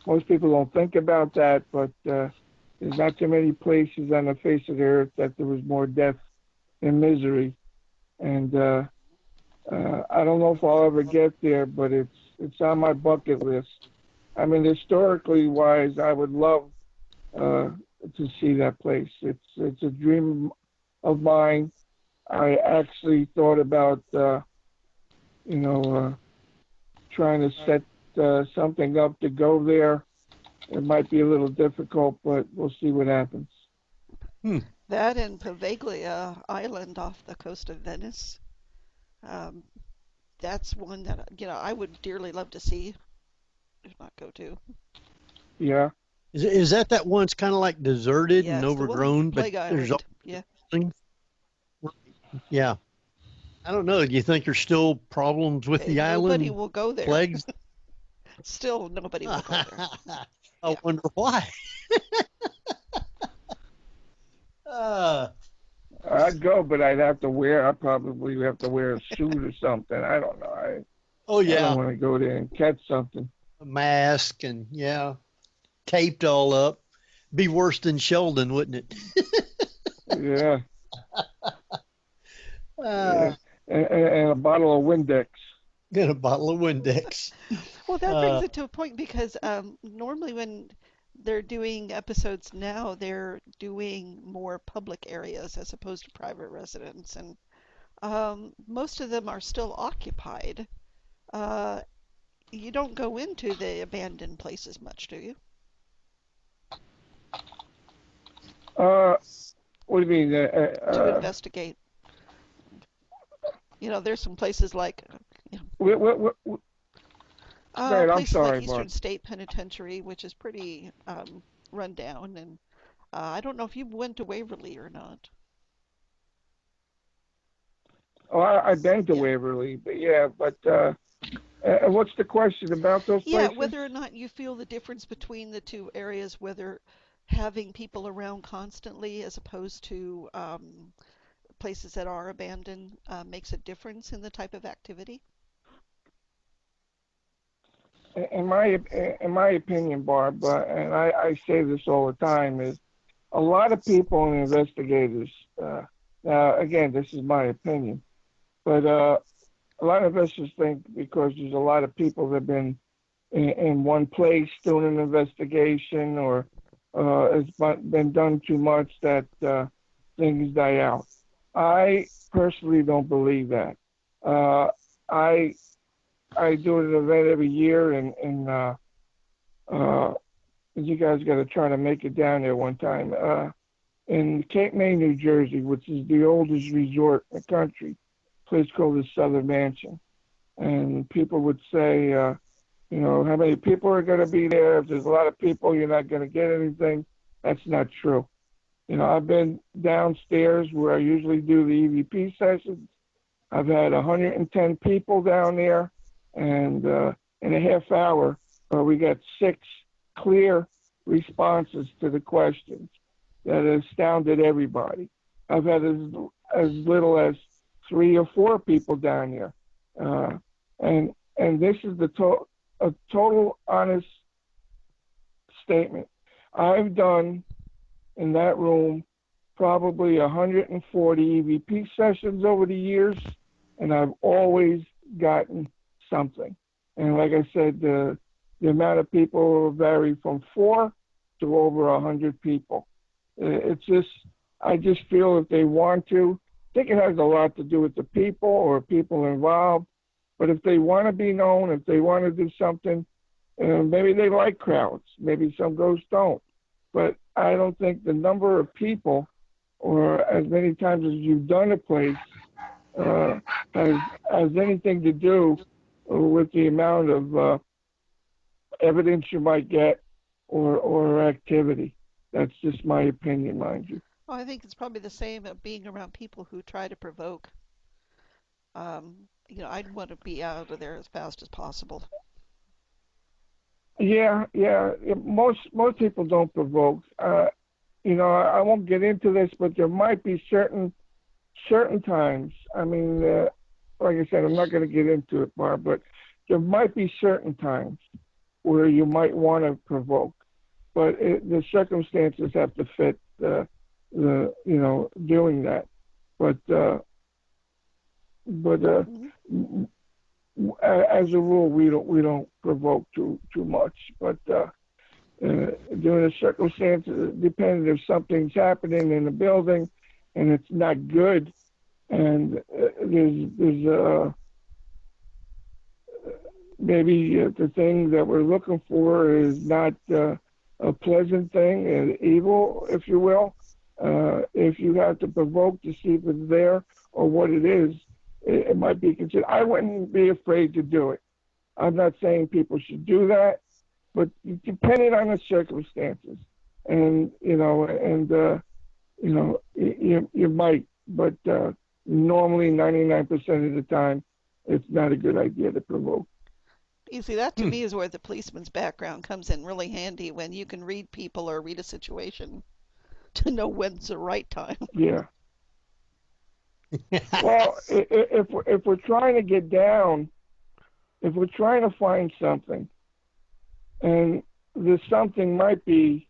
most people don't think about that, but there's not too many places on the face of the earth that there was more death and misery. And I don't know if I'll ever get there, but it's on my bucket list. I mean, historically wise, I would love to see that place. It's a dream of mine. I actually thought about, trying to set something up to go there. It might be a little difficult, but we'll see what happens. That and Poveglia Island off the coast of Venice. That's one that, I would dearly love to see, if not go to. Yeah. Is that one that's kind of like deserted Yeah, and it's the one overgrown, with but Plague there's Island. Yeah. Yeah. I don't know. Do you think there's still problems with the island? Nobody will go there. Plagues? Still, nobody will go there. I wonder why. I'd go, but I'd probably have to wear a suit or something. I don't know. I don't want to go there and catch something. A mask and, taped all up. Be worse than Sheldon, wouldn't it? Yeah. And a bottle of Windex. Get a bottle of Windex. Well, that brings it to a point because normally when they're doing episodes now, they're doing more public areas as opposed to private residence, and most of them are still occupied. You don't go into the abandoned places much, do you? What do you mean? To investigate. There's some places like Right, I'm places sorry, like Eastern Mark. State Penitentiary, which is pretty run down, and I don't know if you went to Waverly or not. Oh, I've been to Waverly, but what's the question about those places? Yeah, whether or not you feel the difference between the two areas, whether having people around constantly as opposed to places that are abandoned makes a difference in the type of activity? In my opinion, Barb, and I say this all the time, is a lot of people and investigators. Now, again, this is my opinion, but a lot of investors think because there's a lot of people that have been in one place doing an investigation, or it's been done too much, that things die out. I personally don't believe that. I do an event every year, and you guys got to try to make it down there one time. In Cape May, New Jersey, which is the oldest resort in the country, a place called the Southern Mansion. And people would say You know, how many people are going to be there? If there's a lot of people, you're not going to get anything. That's not true. You know, I've been downstairs where I usually do the EVP sessions. I've had 110 people down there, and in a half hour, we got 6 clear responses to the questions that astounded everybody. I've had as little as 3 or 4 people down here, and this is a total honest statement. I've done in that room probably 140 EVP sessions over the years, and I've always gotten something. And like I said, the amount of people vary from 4 to over 100 people. It's just, I just feel if they want to, I think it has a lot to do with the people or people involved. But if they want to be known, if they want to do something, maybe they like crowds. Maybe some ghosts don't. But I don't think the number of people or as many times as you've done a place has anything to do with the amount of evidence you might get or activity. That's just my opinion, mind you. Well, I think it's probably the same of being around people who try to provoke. You know, I'd want to be out of there as fast as possible. Yeah. Most people don't provoke. You know, I won't get into this, but there might be certain times. I mean, like I said, I'm not going to get into it, Barb, but there might be certain times where you might want to provoke, but the circumstances have to fit the you know, doing that. But as a rule, we don't provoke too much. But during the circumstances, depending if something's happening in the building and it's not good, and there's maybe the thing that we're looking for is not a pleasant thing, and evil, if you will. If you have to provoke to see if it's there or what it is, it might be considered. I wouldn't be afraid to do it. I'm not saying people should do that, but depending on the circumstances, and you know, you might, but normally 99% of the time, it's not a good idea to provoke. You see, that to me is where the policeman's background comes in really handy, when you can read people or read a situation to know when's the right time. Yeah. Well, if we're trying to get down, if we're trying to find something, and this something might be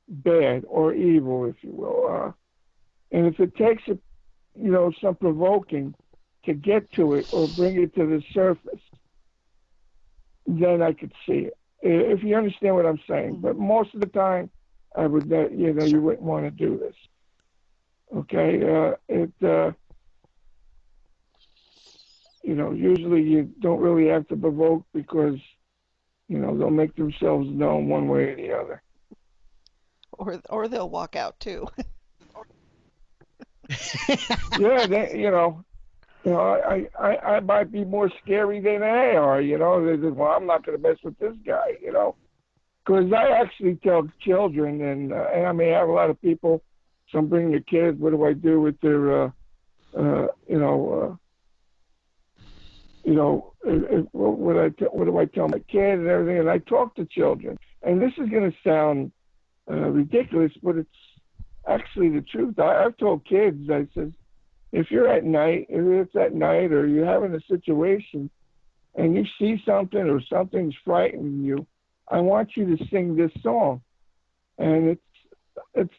bad or evil, if you will, and if it takes some provoking to get to it or bring it to the surface, then I could see it. If you understand what I'm saying. But most of the time, I would, you wouldn't want to do this. Okay, usually you don't really have to provoke because, they'll make themselves known one way or the other. Or they'll walk out too. Yeah, I might be more scary than they are. They say, well, I'm not going to mess with this guy. Because I actually tell children, and I may have a lot of people. Some bring their kids. What do I do with their, what do I tell my kid and everything? And I talk to children, and this is going to sound ridiculous, but it's actually the truth. I've told kids, I says, if you're at night, if it's at night, or you're having a situation, and you see something or something's frightening you, I want you to sing this song, and it's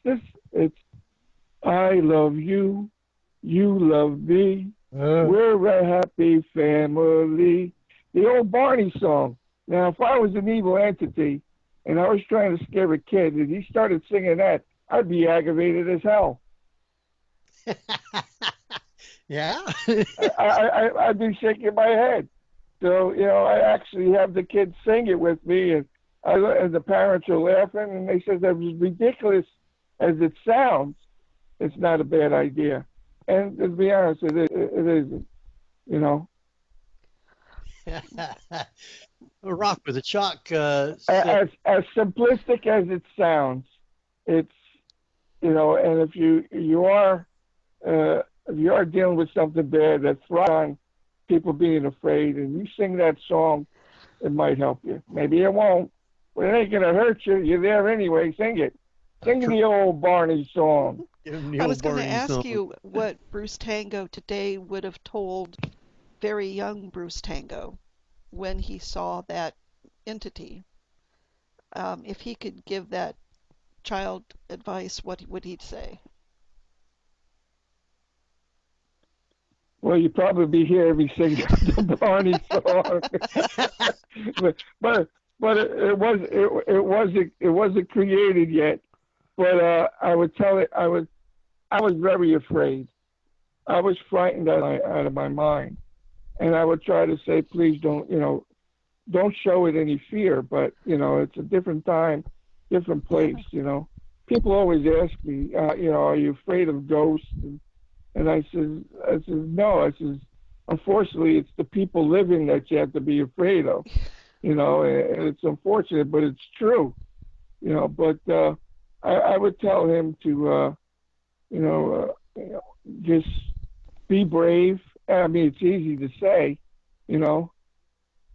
I love you, you love me. We're a happy family. The old Barney song. Now, if I was an evil entity and I was trying to scare a kid and he started singing that, I'd be aggravated as hell. Yeah. I'd be shaking my head. So, I actually have the kids sing it with me, and the parents are laughing, and they said that as ridiculous as it sounds, it's not a bad idea. And to be honest, it isn't, Rock with a Chalk. As simplistic as it sounds, it's, and if you are dealing with something bad that thrives on people being afraid, and you sing that song, it might help you. Maybe it won't, but it ain't gonna hurt you. You're there anyway. Sing it. Sing the old Barney song. I was going to ask you what Bruce Tango today would have told very young Bruce Tango when he saw that entity. If he could give that child advice, what would he say? Well, you'd probably be hearing me sing the Barney song, but it wasn't created yet. But I would tell it. I was very afraid. I was frightened out of my mind, and I would try to say, please don't show it any fear. But it's a different time, different place. People always ask me, are you afraid of ghosts? And I said no. I said, unfortunately, it's the people living that you have to be afraid of. And it's unfortunate, but it's true. But I would tell him to, just be brave. I mean, it's easy to say, yell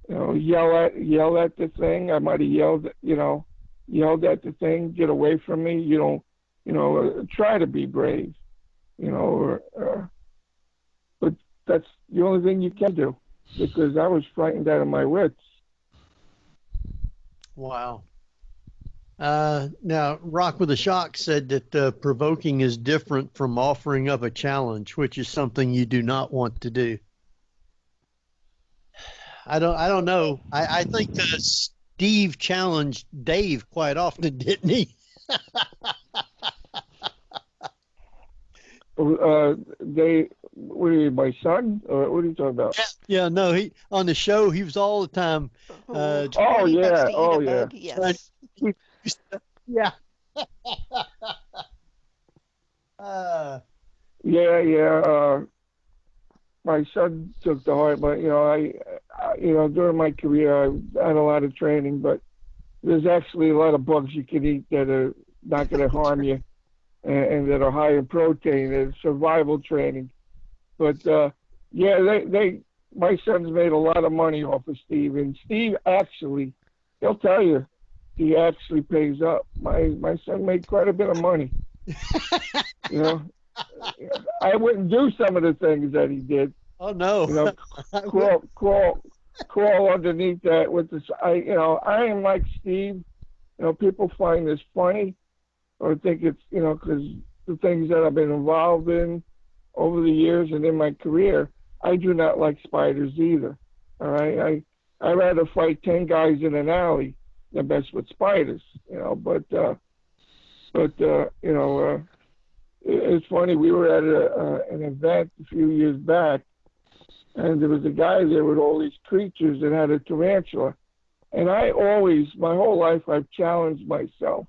at the thing. I might have yelled at the thing. Get away from me. Try to be brave. But that's the only thing you can do, because I was frightened out of my wits. Wow. Now, Rock with a Shock said that provoking is different from offering up a challenge, which is something you do not want to do. I don't know. I think Steve challenged Dave quite often, didn't he? What are you, my son? Or what are you talking about? Yeah, no, he on the show he was all the time. Yeah. Yes. Yeah. My son took to heart, but I during my career I had a lot of training, but there's actually a lot of bugs you can eat that are not going to harm you, and that are high in protein. It's survival training. But my son's made a lot of money off of Steve, and Steve actually, he'll tell you, he actually pays up. My son made quite a bit of money. I wouldn't do some of the things that he did. Oh no! Crawl underneath that with this. I am like Steve. People find this funny, or think it's because the things that I've been involved in over the years and in my career, I do not like spiders either. All right, I rather fight 10 guys in an alley than mess with spiders. It's funny. We were at an event a few years back, and there was a guy there with all these creatures that had a tarantula. And I always, my whole life, I've challenged myself.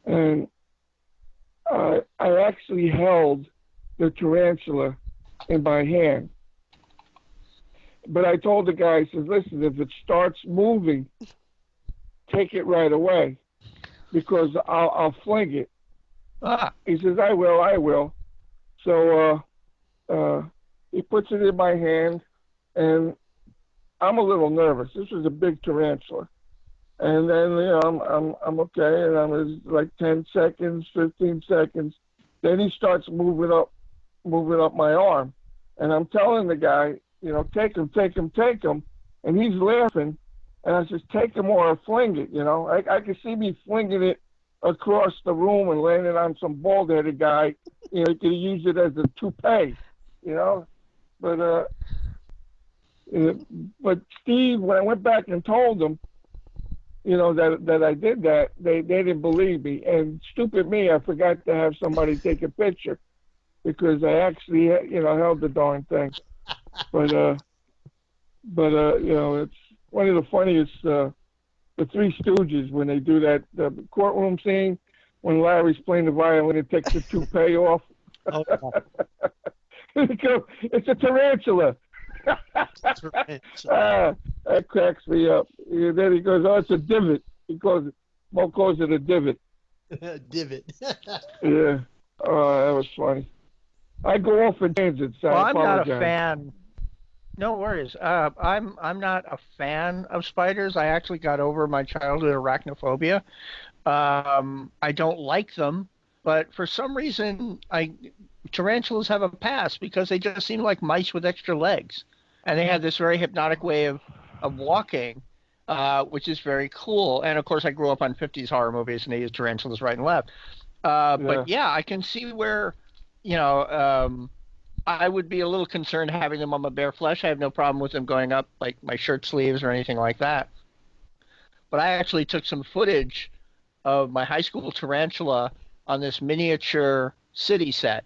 And I actually held the tarantula in my hand. But I told the guy, I said, listen, if it starts moving, take it right away, because I'll fling it. He says, I will. So he puts it in my hand, and I'm a little nervous. This was a big tarantula. And then, I'm okay, and I'm like 10 seconds, 15 seconds. Then he starts moving up my arm. And I'm telling the guy, take him. And he's laughing. And I says, take him or I'll fling it, I could see me flinging it across the room and landing on some bald-headed guy. He could use it as a toupee, But Steve, when I went back and told them, that I did that, they didn't believe me. And stupid me, I forgot to have somebody take a picture, because I actually, held the darn thing. But it's one of the funniest, the Three Stooges, when they do that, the courtroom scene, when Larry's playing the violin and takes the toupee off. Oh. It's a tarantula. That cracks me up. And then he goes, "Oh, it's a divot." Mo calls it a divot. Divot. Yeah. Oh, that was funny. I go off in tangents. Well, I I'm not apologize. a fan. No worries. I'm not a fan of spiders. I actually got over my childhood arachnophobia. I don't like them, but for some reason, tarantulas have a pass because they just seem like mice with extra legs, and they have this very hypnotic way of walking, which is very cool. And of course, I grew up on 50s horror movies, and they use tarantulas right and left. But yeah, I can see where, I would be a little concerned having them on my bare flesh. I have no problem with them going up like my shirt sleeves or anything like that. But I actually took some footage of my high school tarantula on this miniature city set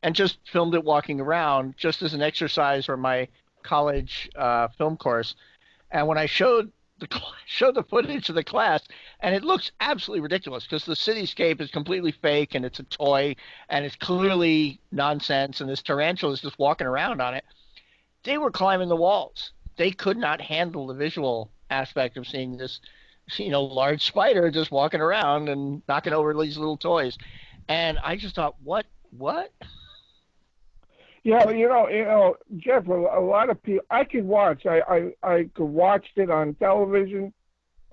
and just filmed it walking around just as an exercise for my college film course. And when I showed the footage of the class, and it looks absolutely ridiculous because the cityscape is completely fake and it's a toy and it's clearly nonsense, and this tarantula is just walking around on it. They were climbing the walls. They could not handle the visual aspect of seeing this, large spider just walking around and knocking over these little toys. And I just thought, what? Yeah, Jeff. A lot of people I could watch. I could watch it on television.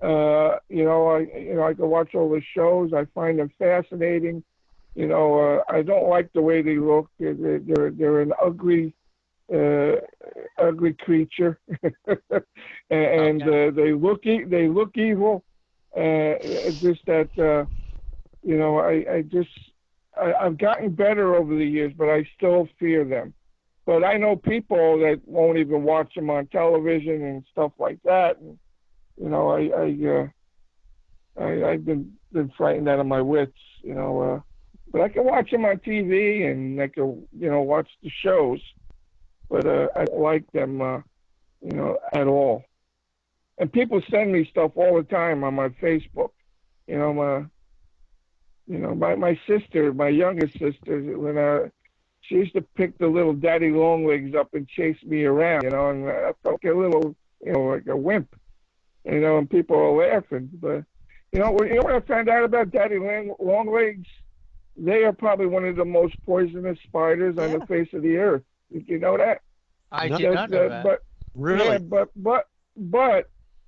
I could watch all the shows. I find them fascinating. I don't like the way they look. They're an ugly creature, and they look evil. It's just that I've gotten better over the years, but I still fear them. But I know people that won't even watch them on television and stuff like that. And, I've been frightened out of my wits, but I can watch them on TV and I can, watch the shows. But I don't like them, at all. And people send me stuff all the time on my Facebook. My sister, my youngest sister, when she used to pick the little daddy long legs up and chase me around, and I felt like a little, like a wimp, and people are laughing. But, what I found out about daddy long legs? They are probably one of the most poisonous spiders on the face of the earth. Did you know that? I did not know that. But, Really? Yeah, but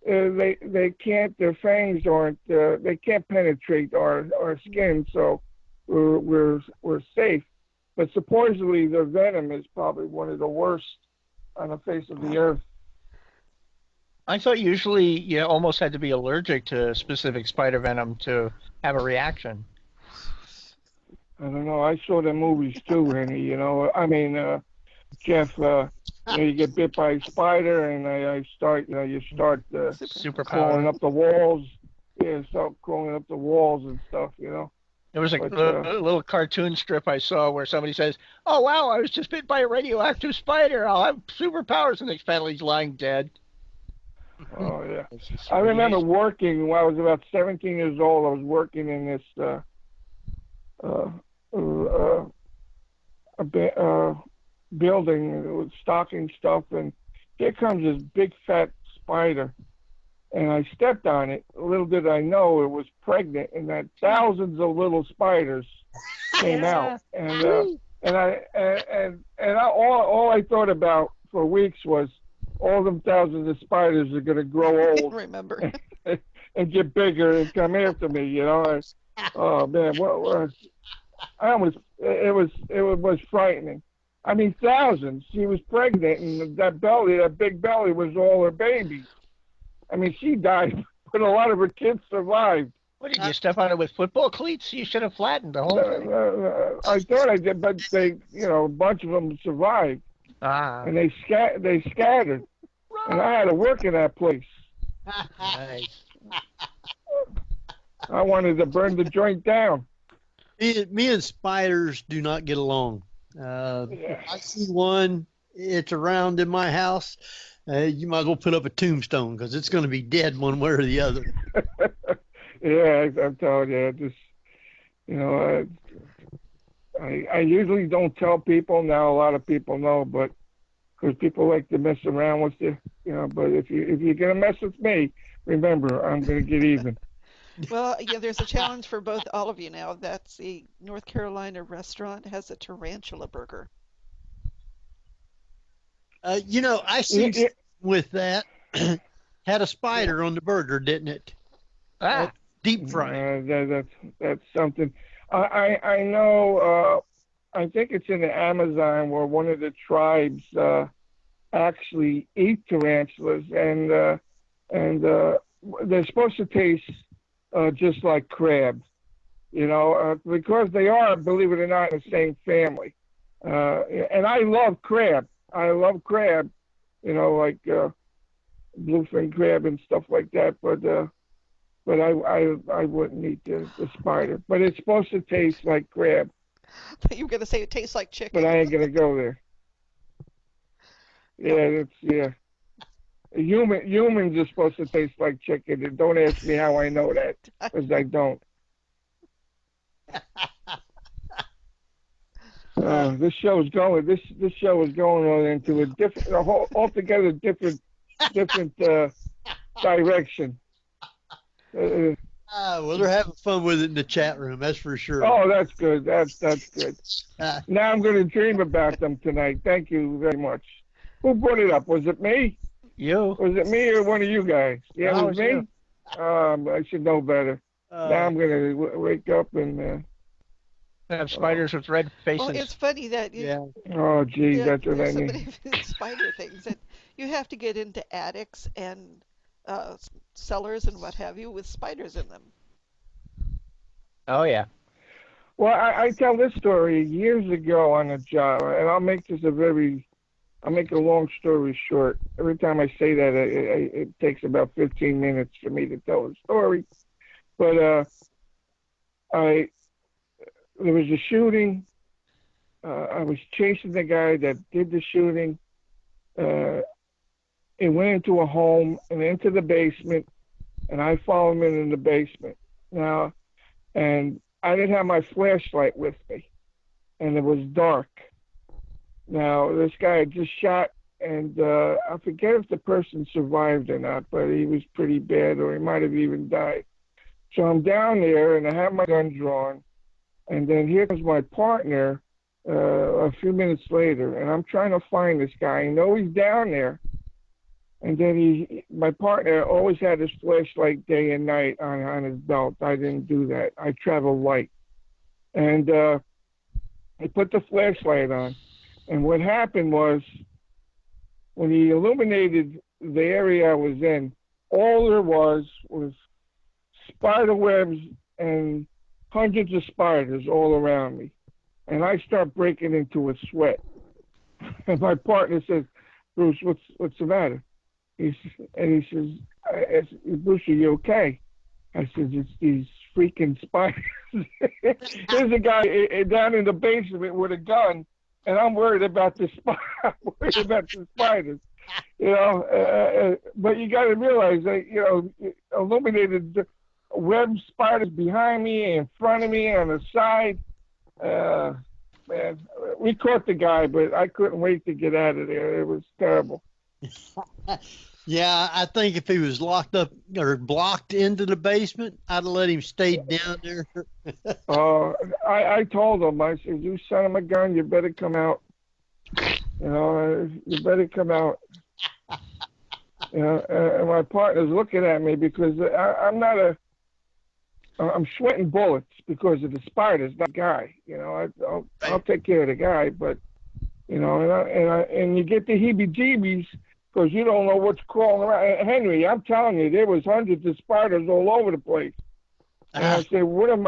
they can't. Their fangs aren't. They can't penetrate our skin, so we're safe. But supposedly their venom is probably one of the worst on the face of the earth. I thought usually you almost had to be allergic to specific spider venom to have a reaction. I don't know. I saw the movies too, Henry. Jeff. You get bit by a spider, and you start Super crawling up the walls. Yeah, start crawling up the walls and stuff. There was a little cartoon strip I saw where somebody says, "Oh wow, I was just bit by a radioactive spider. I'll have superpowers," and next panel he's lying dead. Oh yeah. I remember working when I was about 17 years old. I was working in this building with stocking stuff, and here comes this big fat spider, and I stepped on it. Little did I know it was pregnant, and that thousands of little spiders came out, and all I thought about for weeks was all them thousands of spiders are going to grow old. Remember. And get bigger and come after me, Oh man, it was frightening. I mean, thousands. She was pregnant, and that big belly was all her babies. I mean, she died, but a lot of her kids survived. What, did you step on it with football cleats? You should have flattened the whole thing. I thought I did, but they, a bunch of them survived. And they scattered. And I had to work in that place. Nice. I wanted to burn the joint down. Me and spiders do not get along. If I see one, it's around in my house, you might as well put up a tombstone because it's going to be dead one way or the other. Yeah, I'm telling you, I usually don't tell people. Now a lot of people know, but because people like to mess around with you, But if you're gonna mess with me, remember, I'm gonna get even. Well, yeah, there's a challenge for all of you now. That's the North Carolina restaurant has a tarantula burger. I see with that had a spider on the burger, didn't it? Deep fried. That's something. I know. I think it's in the Amazon where one of the tribes actually eat tarantulas, and they're supposed to taste just like crab, because they are, believe it or not, in the same family. And I love crab. Like bluefin crab and stuff like that. But I wouldn't eat the spider. But it's supposed to taste like crab. You were gonna say it tastes like chicken. But I ain't gonna go there. Yeah. Humans are supposed to taste like chicken, and don't ask me how I know that, because I don't. This show is going. This show is going on into altogether different direction. Well, they're having fun with it in the chat room. That's for sure. Oh, that's good. That's good. Now I'm going to dream about them tonight. Thank you very much. Who brought it up? Was it me? You. Was it me or one of you guys? Yeah, it was me. You. I should know better. Now I'm going to wake up and. Have spiders with red faces. Well, it's funny that Oh, gee, that's what I so need. many spider things that you have to get into attics and cellars and what have you with spiders in them. Oh yeah. Well, I tell this story years ago on a job, and I'll make a long story short. Every time I say that, it takes about 15 minutes for me to tell the story. But there was a shooting. I was chasing the guy that did the shooting. It went into a home and into the basement, and I followed him in the basement. Now, and I didn't have my flashlight with me, and it was dark. Now, this guy had just shot, and I forget if the person survived or not, but he was pretty bad, or he might have even died. So I'm down there, and I have my gun drawn. And then here comes my partner a few minutes later, and I'm trying to find this guy. I know he's down there. And then my partner always had his flashlight day and night on his belt. I didn't do that. I travel light. And he put the flashlight on. And what happened was, when he illuminated the area I was in, all there was spider webs and hundreds of spiders all around me. And I start breaking into a sweat. And my partner says, "Bruce, what's the matter?" He says, "Bruce, are you okay?" I said, "It's these freaking spiders." There's a guy down in the basement with a gun, and I'm worried about the spiders. But you got to realize that, illuminated web spiders behind me, in front of me, on the side. Man, we caught the guy, but I couldn't wait to get out of there. It was terrible. Yeah, I think if he was locked up or blocked into the basement, I'd have let him stay down there. I told him, I said, "You son of a gun, you better come out. You better come out." And my partner's looking at me because I'm sweating bullets because of the spiders, not the guy. I'll take care of the guy, but and you get the heebie-jeebies because you don't know what's crawling around. Henry, I'm telling you, there was hundreds of spiders all over the place. And I said, what am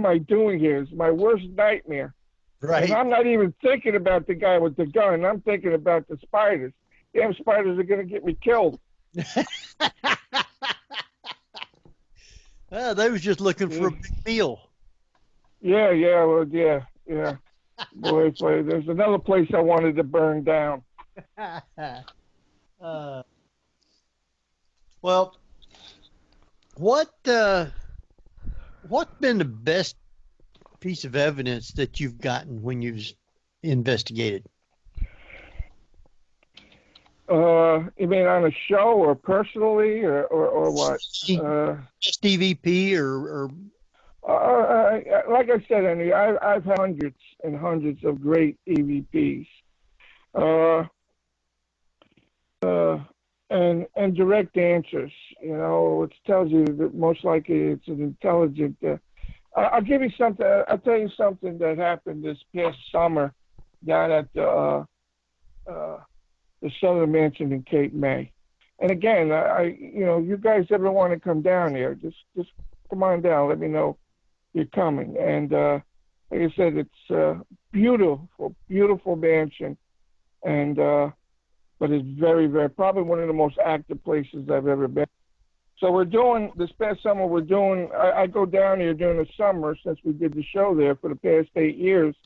I doing here? It's my worst nightmare. Right. And I'm not even thinking about the guy with the gun. I'm thinking about the spiders. Damn spiders are going to get me killed. They was just looking for a big meal. Yeah. Boy, there's another place I wanted to burn down. Well, what's been the best piece of evidence that you've gotten when you've investigated? You mean on a show or personally or what? Just EVP or Like I said, Andy, I've had hundreds and hundreds of great EVPs. And direct answers, which tells you that most likely it's an intelligent. I'll give you something. I'll tell you something that happened this past summer down at the Southern Mansion in Cape May. And again, you guys ever want to come down here, just come on down. Let me know you're coming. And like I said, it's a beautiful mansion, and but it's very, very probably one of the most active places I've ever been. So we're doing this past summer. I go down here during the summer since we did the show there for the past 8 years.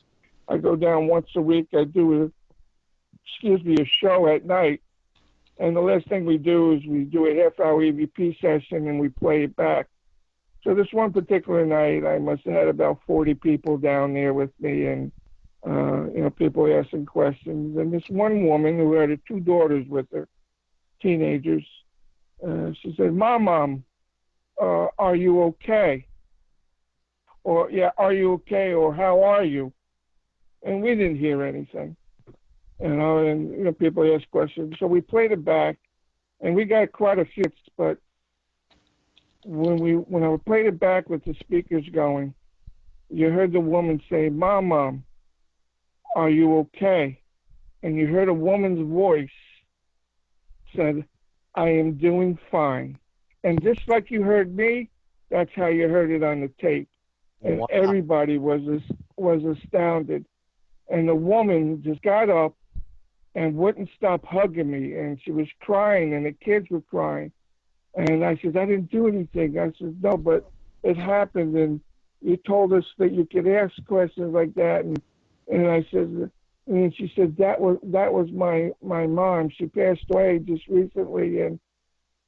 I go down once a week. I do a show at night. And the last thing we do is we do a half-hour EVP session and we play it back. So this one particular night, I must have had about 40 people down there with me, and people asking questions. And this one woman who had her 2 daughters with her, teenagers, she said, "Mom, are you okay?" Or, "Yeah, are you okay?" Or, "How are you?" And we didn't hear anything. And people ask questions. So we played it back, and we got quite a few. But when I played it back with the speakers going, you heard the woman say, "Mom, are you okay?" And you heard a woman's voice said, "I am doing fine." And just like you heard me, that's how you heard it on the tape. And wow. Everybody was astounded. And the woman just got up and wouldn't stop hugging me, and she was crying, and the kids were crying. And I said, "I didn't do anything." I said, "No, but it happened, and you told us that you could ask questions like that." And I said, and she said, that was my mom. She passed away just recently, and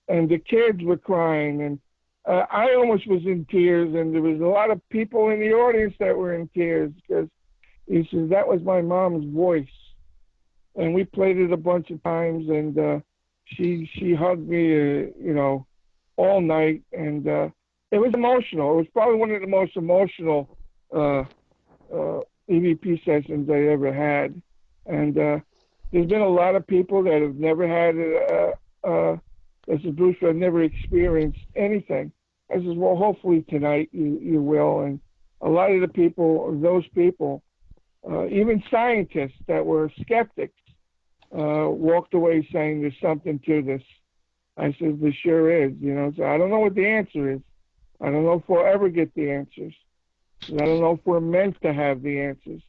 the kids were crying, and I almost was in tears, and there was a lot of people in the audience that were in tears, because he says that was my mom's voice. And we played it a bunch of times, and she hugged me, all night, and it was emotional. It was probably one of the most emotional EVP sessions I ever had. And there's been a lot of people that have never had this is Bruce, I've never experienced anything. I says, well, hopefully tonight you will. And a lot of the people, those people, even scientists that were skeptics, walked away saying there's something to this. I said, there sure is, So I don't know what the answer is. I don't know if we'll ever get the answers. I don't know if we're meant to have the answers,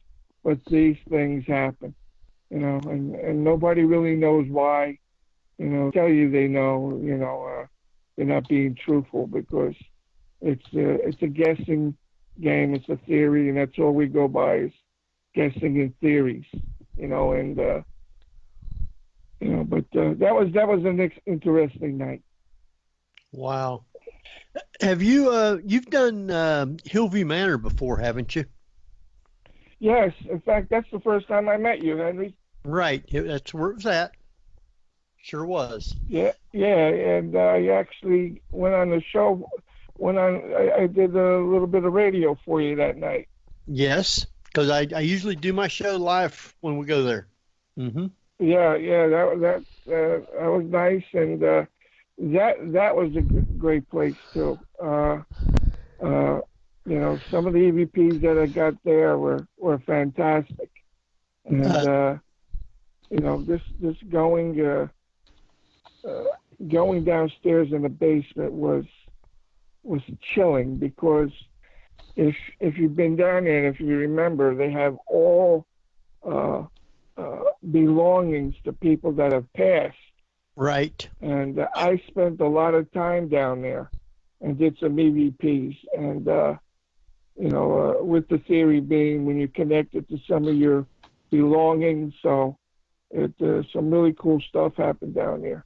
but these things happen, and nobody really knows why. Tell you they know, they're not being truthful, because it's a guessing game. It's a theory, and that's all we go by is guessing and theories, and but that was an interesting night. Wow. Have you you've done Hillview Manor before, haven't you? Yes. In fact, that's the first time I met you, Henry. Right. That's where it was at. Sure was. Yeah. And I actually went on the show. I did a little bit of radio for you that night. Yes, because I usually do my show live when we go there. Mm-hmm. Yeah. That was nice, and that was a great place too. Some of the EVPs that I got there were fantastic, and this going downstairs in the basement was chilling, because if you've been down there and if you remember, they have all belongings to people that have passed. Right. And I spent a lot of time down there and did some EVPs, and with the theory being when you connect it to some of your belongings, so some really cool stuff happened down there.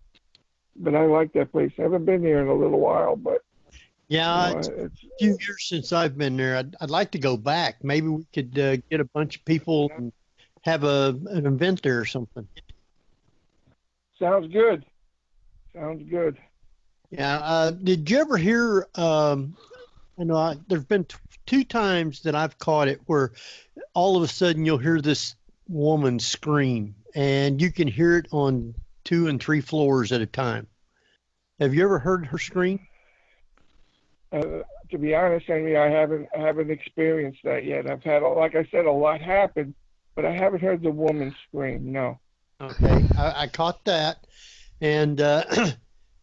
But I like that place. I haven't been there in a little while, but yeah, it's a few years since I've been there. I'd like to go back. Maybe we could get a bunch of people and have an event there or something. Sounds good. Sounds good. Yeah. Did you ever hear? There's been two times that I've caught it where all of a sudden you'll hear this woman scream, and you can hear it on 2 and 3 floors at a time. Have you ever heard her scream? To be honest, Henry, I haven't experienced that yet. I've had, like I said, a lot happen, but I haven't heard the woman scream. No. Okay, I caught that, and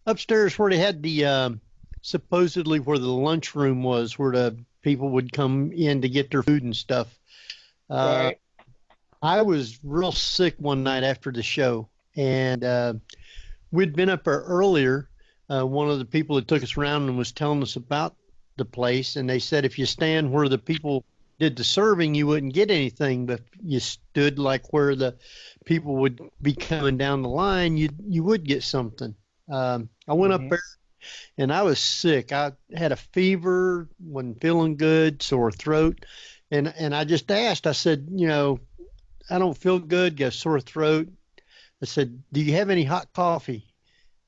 upstairs where they had the supposedly where the lunchroom was, where the people would come in to get their food and stuff. Right. I was real sick one night after the show, and we'd been up there earlier. One of the people that took us around and was telling us about the place, and they said if you stand where the people did the serving, you wouldn't get anything, but if you stood like where the people would be coming down the line, you would get something. I went up there, and I was sick. I had a fever, wasn't feeling good, sore throat, and I just asked. I said, I don't feel good, got a sore throat. I said, do you have any hot coffee?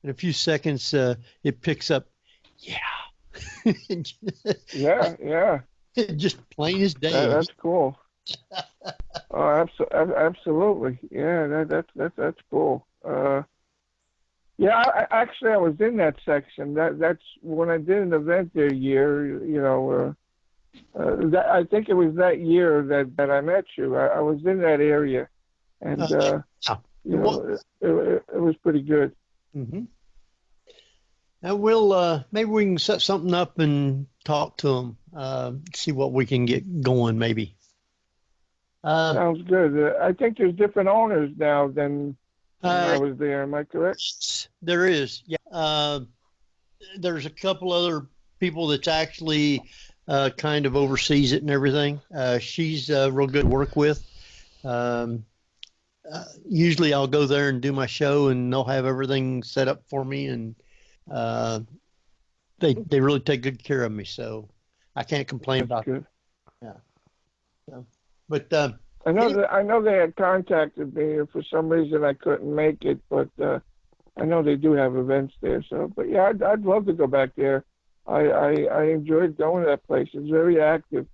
In a few seconds, it picks up, yeah. Yeah. Just plain as day. That's cool. Oh, absolutely. Yeah, that's cool. Yeah, I was in that section. That's when I did an event there a year. I think it was that year that I met you. I was in that area, and it was pretty good. Mm-hmm. And we'll maybe we can set something up and talk to them. See what we can get going. Maybe. Sounds good. I think there's different owners now than when I was there. Am I correct? There is. Yeah. There's a couple other people that's actually kind of oversees it and everything. She's real good to work with. Usually I'll go there and do my show, and they'll have everything set up for me, and they really take good care of me, so I can't complain about it. Yeah. So, but I know they had contacted me. For some reason I couldn't make it, but I know they do have events there. So, but yeah, I'd love to go back there. I enjoyed going to that place. It's very active.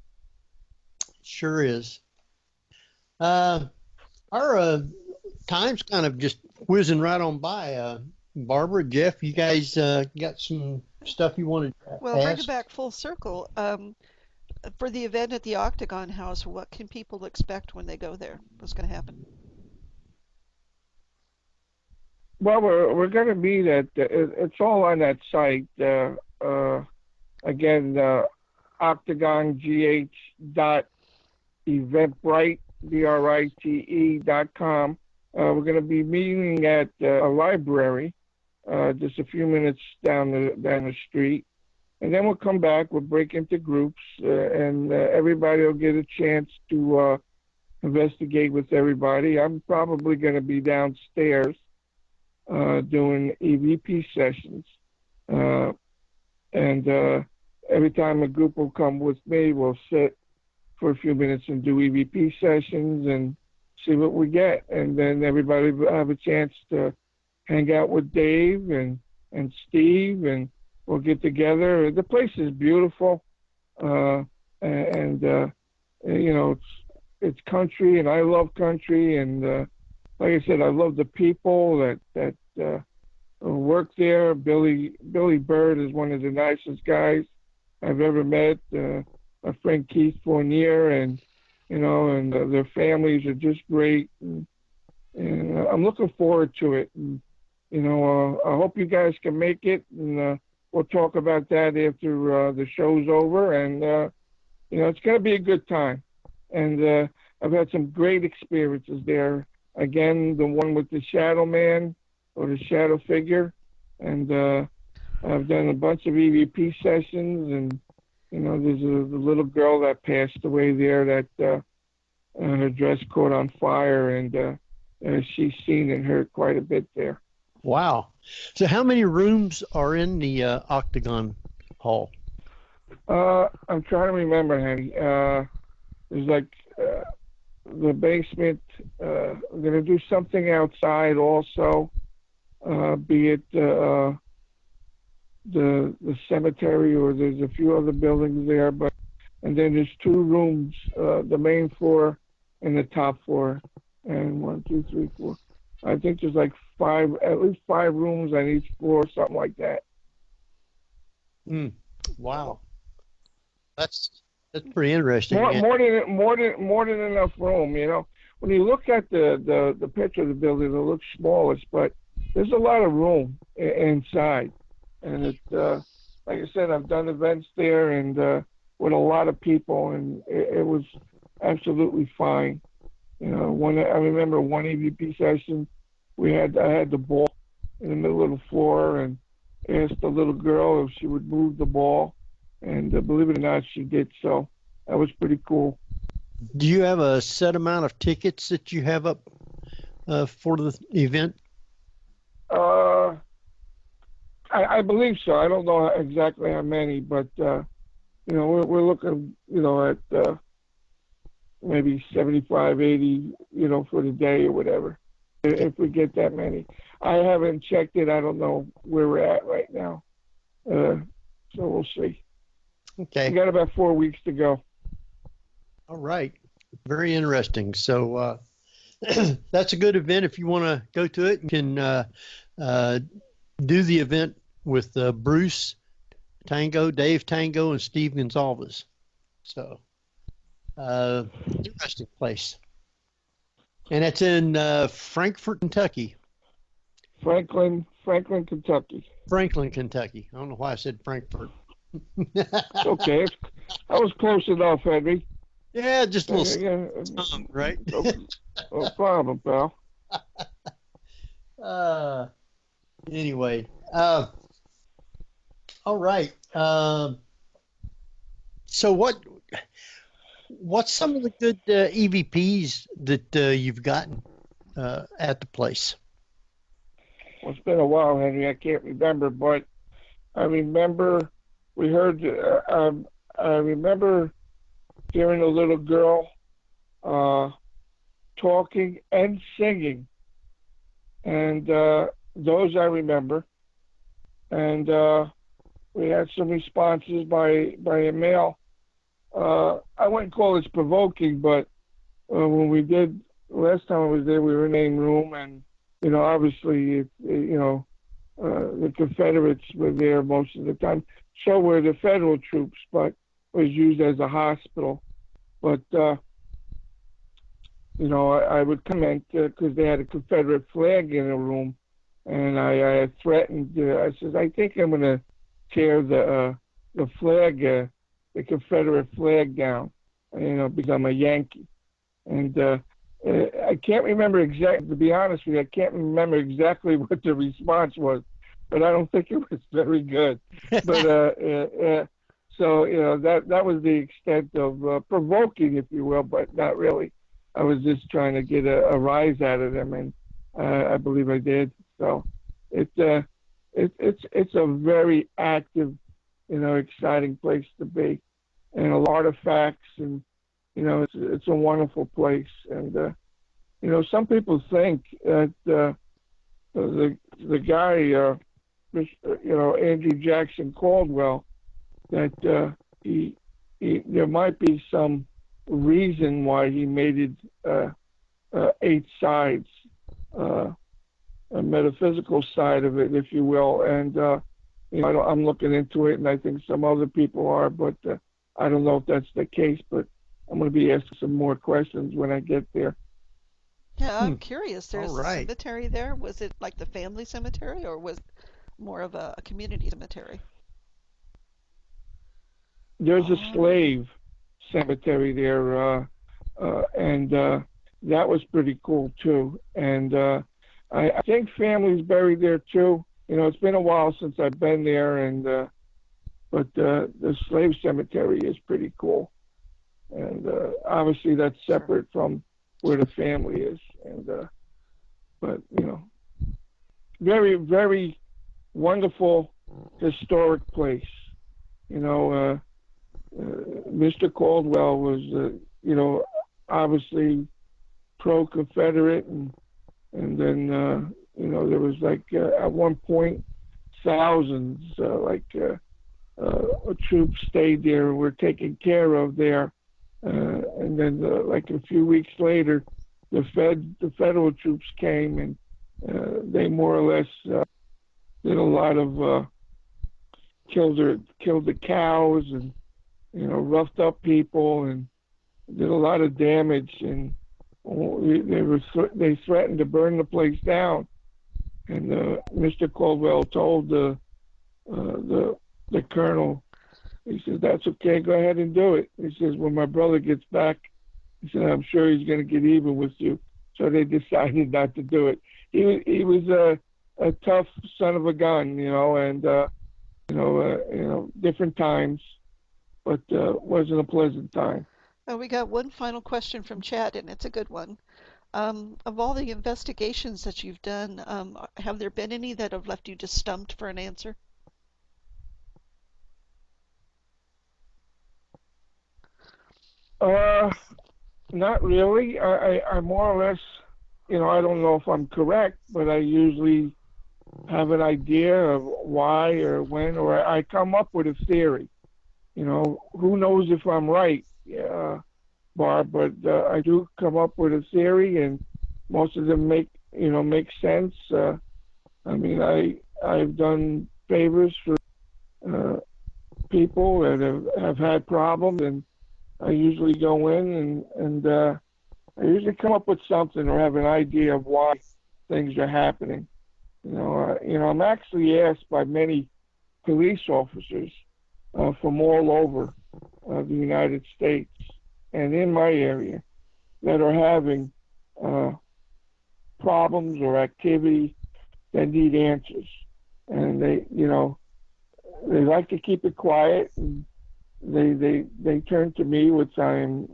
Sure is. Our time's kind of just whizzing right on by. Barbara, Jeff, you guys got some stuff you wanted to Well, ask? bring it back full circle. For the event at the Octagon House, what can people expect when they go there? What's going to happen? Well, we're going to meet at it's all on that site. Again, octagongh.eventbrite, BRITE.com. We're going to be meeting at a library, just a few minutes down the street, and then we'll come back. We'll break into groups, and everybody will get a chance to investigate with everybody. I'm probably going to be downstairs doing EVP sessions, and every time a group will come with me, we'll sit for a few minutes and do EVP sessions and see what we get, and then everybody will have a chance to hang out with Dave and Steve, and we'll get together. The place is beautiful, and it's country, and I love country, and like I said, I love the people that work there. Billy Bird is one of the nicest guys I've ever met. My friend Keith Fournier, and their families are just great, and I'm looking forward to it. And I hope you guys can make it, and we'll talk about that after the show's over. And it's going to be a good time. And I've had some great experiences there. Again, the one with the shadow man or the shadow figure, and I've done a bunch of EVP sessions, and there's a little girl that passed away there that her dress caught on fire, and she's seen and heard quite a bit there. Wow. So how many rooms are in the Octagon Hall? I'm trying to remember, honey. There's like the basement. We're going to do something outside also. be it the cemetery, or there's a few other buildings there, and then there's 2 rooms, the main floor and the top floor, and 1, 2, 3, 4. I think there's like at least 5 rooms on each floor, something like that. Wow, that's pretty interesting. More than enough room. You know, when you look at the picture of the building, it looks smallish, but there's a lot of room inside. And it, like I said, I've done events there and with a lot of people, and it was absolutely fine. You know, I remember one EVP session, I had the ball in the middle of the floor and asked the little girl if she would move the ball, and believe it or not, she did. So that was pretty cool. Do you have a set amount of tickets that you have up for the event? I believe so. I don't know exactly how many, but you know, we're looking, you know, at maybe 75, 80, you know, for the day or whatever, if we get that many. I haven't checked it. I don't know where we're at right now. So we'll see. Okay. We got about 4 weeks to go. All right. Very interesting. So that's a good event. If you want to go to it, you can do the event with Bruce Tango, Dave Tango, and Steve Gonzalez. So interesting place. And it's in Frankfort, Kentucky. Franklin, Kentucky. Franklin, Kentucky. I don't know why I said Frankfort. Okay. I was close enough, Henry. Yeah, just a little tongue, right? No problem, pal. Anyway, all right. So what's some of the good EVPs that you've gotten at the place? Well, it's been a while, Henry. I can't remember, but I remember we heard. I remember hearing a little girl talking and singing, and those I remember. And we had some responses by a male. I wouldn't call this provoking, but when we did last time I was there, we were in the main room, and you know, obviously, the Confederates were there most of the time. So were the federal troops, but it was used as a hospital. But you know, I would comment because they had a Confederate flag in the room, and I threatened. I said, I think I'm going to tear the flag, the Confederate flag down, you know, because I'm a Yankee. And I can't remember exactly, to be honest with you, I can't remember exactly what the response was, but I don't think it was very good. But so, you know, that was the extent of provoking, if you will, but not really. I was just trying to get a rise out of them, and I believe I did. So it's a very active, you know, exciting place to be, and a lot of facts, and you know, it's a wonderful place. And you know, some people think that the guy, you know, Andrew Jackson Caldwell, that there might be some reason why he made it 8 sides, a metaphysical side of it, if you will. And you know, I'm looking into it, and I think some other people are, but I don't know if that's the case. But I'm going to be asking some more questions when I get there. Yeah, I'm curious. There's All a right. cemetery there. Was it like the family cemetery, or was it more of a community cemetery? There's a slave cemetery there, and that was pretty cool too. And I think family's buried there too. You know, it's been a while since I've been there, and but the slave cemetery is pretty cool. And obviously that's separate from where the family is. And but you know, very, very wonderful historic place. You know, Mr. Caldwell was, you know, obviously pro-Confederate, and then there was like at one point thousands troops stayed there and were taken care of there, and then like a few weeks later, the federal troops came and they more or less did a lot of killed the cows and roughed up people and did a lot of damage, and they threatened to burn the place down. And Mr. Caldwell told the colonel, he says, "That's okay, go ahead and do it." He says, "When my brother gets back," he said, "I'm sure he's going to get even with you." So they decided not to do it. He was a tough son of a gun, and different times, but wasn't a pleasant time. We got one final question from chat, and it's a good one. Of all the investigations that you've done, have there been any that have left you just stumped for an answer? Not really. I more or less, I don't know if I'm correct, but I usually have an idea of why or when, or I come up with a theory. Who knows if I'm right, Barb, but I do come up with a theory, and most of them make sense. I've done favors for people that have had problems, and I usually go in and I usually come up with something or have an idea of why things are happening. I'm actually asked by many police officers from all over the United States and in my area that are having problems or activity that need answers, and they like to keep it quiet, and they turn to me, which I'm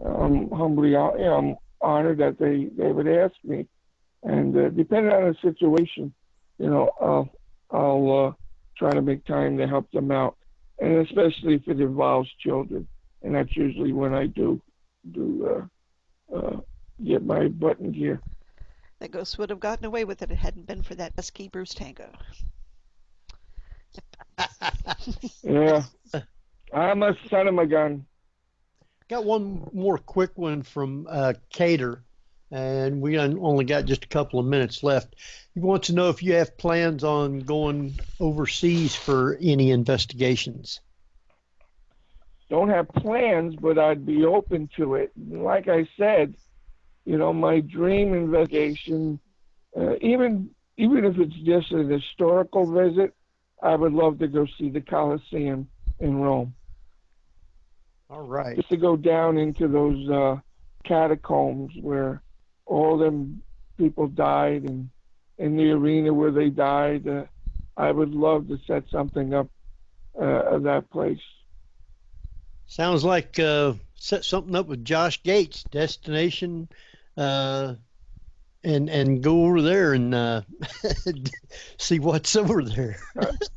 humbly I'm honored that they would ask me, and depending on the situation, I'll try to make time to help them out, and especially if it involves children, and that's usually when I do get my butt in gear. That ghost would have gotten away with it if it hadn't been for that pesky Bruce Tango. Yeah, I'm a son of a gun. Got one more quick one from Cater, and we only got just a couple of minutes left. He wants to know if you have plans on going overseas for any investigations. Don't have plans, but I'd be open to it. Like I said, my dream investigation, even if it's just an historical visit, I would love to go see the Colosseum in Rome. All right. Just to go down into those catacombs where all them people died, and in the arena where they died. I would love to set something up of that place. Sounds like set something up with Josh Gates, destination, and go over there and see what's over there.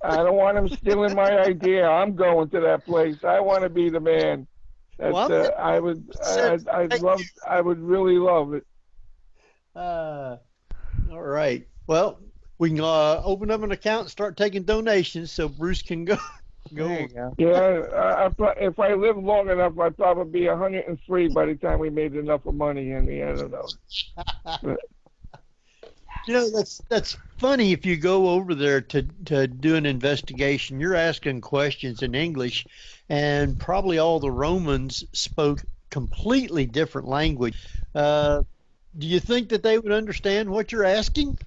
I don't want him stealing my idea. I'm going to that place. I want to be the man. I would really love it. All right. Well, we can open up an account and start taking donations so Bruce can go. There you go. Yeah, if I live long enough, I'd probably be 103 by the time we made enough of money. I don't know. But, that's funny. If you go over there to do an investigation, you're asking questions in English, and probably all the Romans spoke completely different language. Do you think that they would understand what you're asking?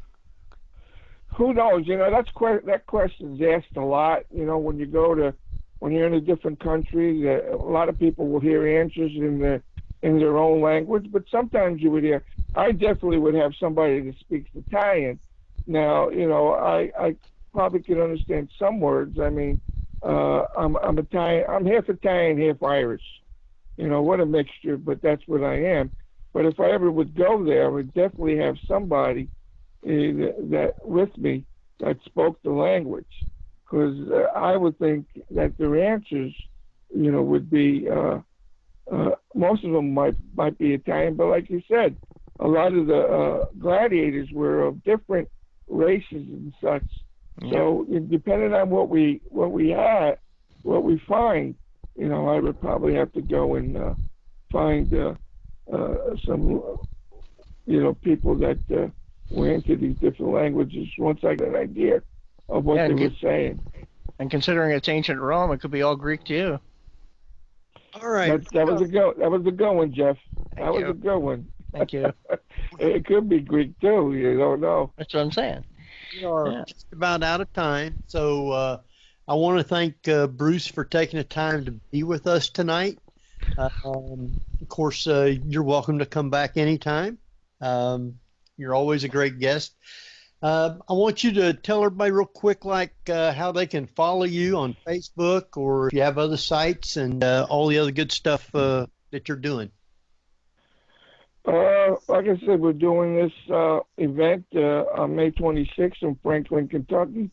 Who knows? That question's asked a lot. When you're in a different country, a lot of people will hear answers in their own language, but sometimes you would hear. I definitely would have somebody that speaks Italian. Now, I probably can understand some words. I mean, I'm Italian. I'm half Italian, half Irish. What a mixture, but that's what I am. But if I ever would go there, I would definitely have somebody that with me that spoke the language, because I would think that their answers, would be most of them might be Italian, but like you said, a lot of the gladiators were of different races and such. Yeah. So depending on what we find, you know, I would probably have to go and find some, you know, people that were into these different languages once I get an idea of what they were saying. And considering it's ancient Rome, it could be all Greek too. All right. That was a good one, Jeff. That was you. a good one. Thank you. It could be Greek too. You don't know. That's what I'm saying. We are just about out of time. So I want to thank Bruce for taking the time to be with us tonight. Of course, you're welcome to come back anytime. You're always a great guest. I want you to tell everybody real quick, like how they can follow you on Facebook, or if you have other sites and all the other good stuff that you're doing. Like I said, we're doing this event on May 26th in Franklin, Kentucky.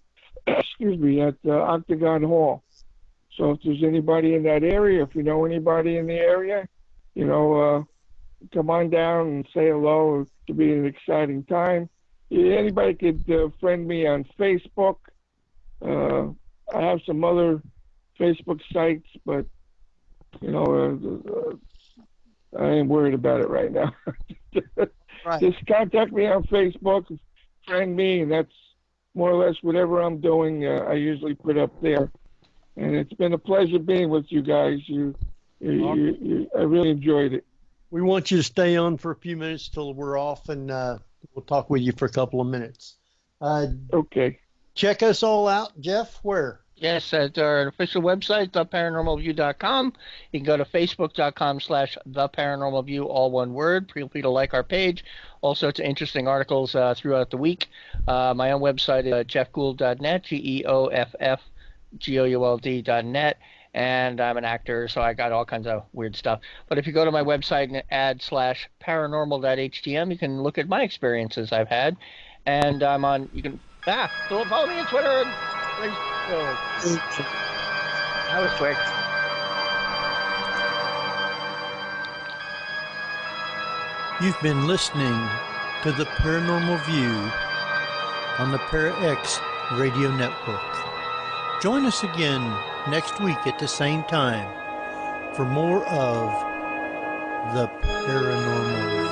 Excuse me, at Octagon Hall. So if there's anybody in that area, if you know anybody in the area, you know, come on down and say hello. It could be an exciting time. Anybody could friend me on Facebook. I have some other Facebook sites, but, you know, I ain't worried about it right now. Right. Just contact me on Facebook, friend me, and that's more or less whatever I'm doing. I usually put up there. And it's been a pleasure being with you guys. I really enjoyed it. We want you to stay on for a few minutes till we're off, and we'll talk with you for a couple of minutes. Okay. Check us all out, Jeff. Where? Yes, at our official website, theparanormalview.com. You can go to facebook.com/theparanormalview, all one word. Feel free to like our page. All sorts of interesting articles throughout the week. My own website is jeffgould.net, GEOFFGOULD.net. And I'm an actor, so I got all kinds of weird stuff. But if you go to my website and add /paranormal.htm, you can look at my experiences I've had. And I'm on, you can, follow me on Twitter and Facebook. That was quick. You've been listening to The Paranormal View on the ParaX Radio Network. Join us again next week at the same time for more of The Paranormal View.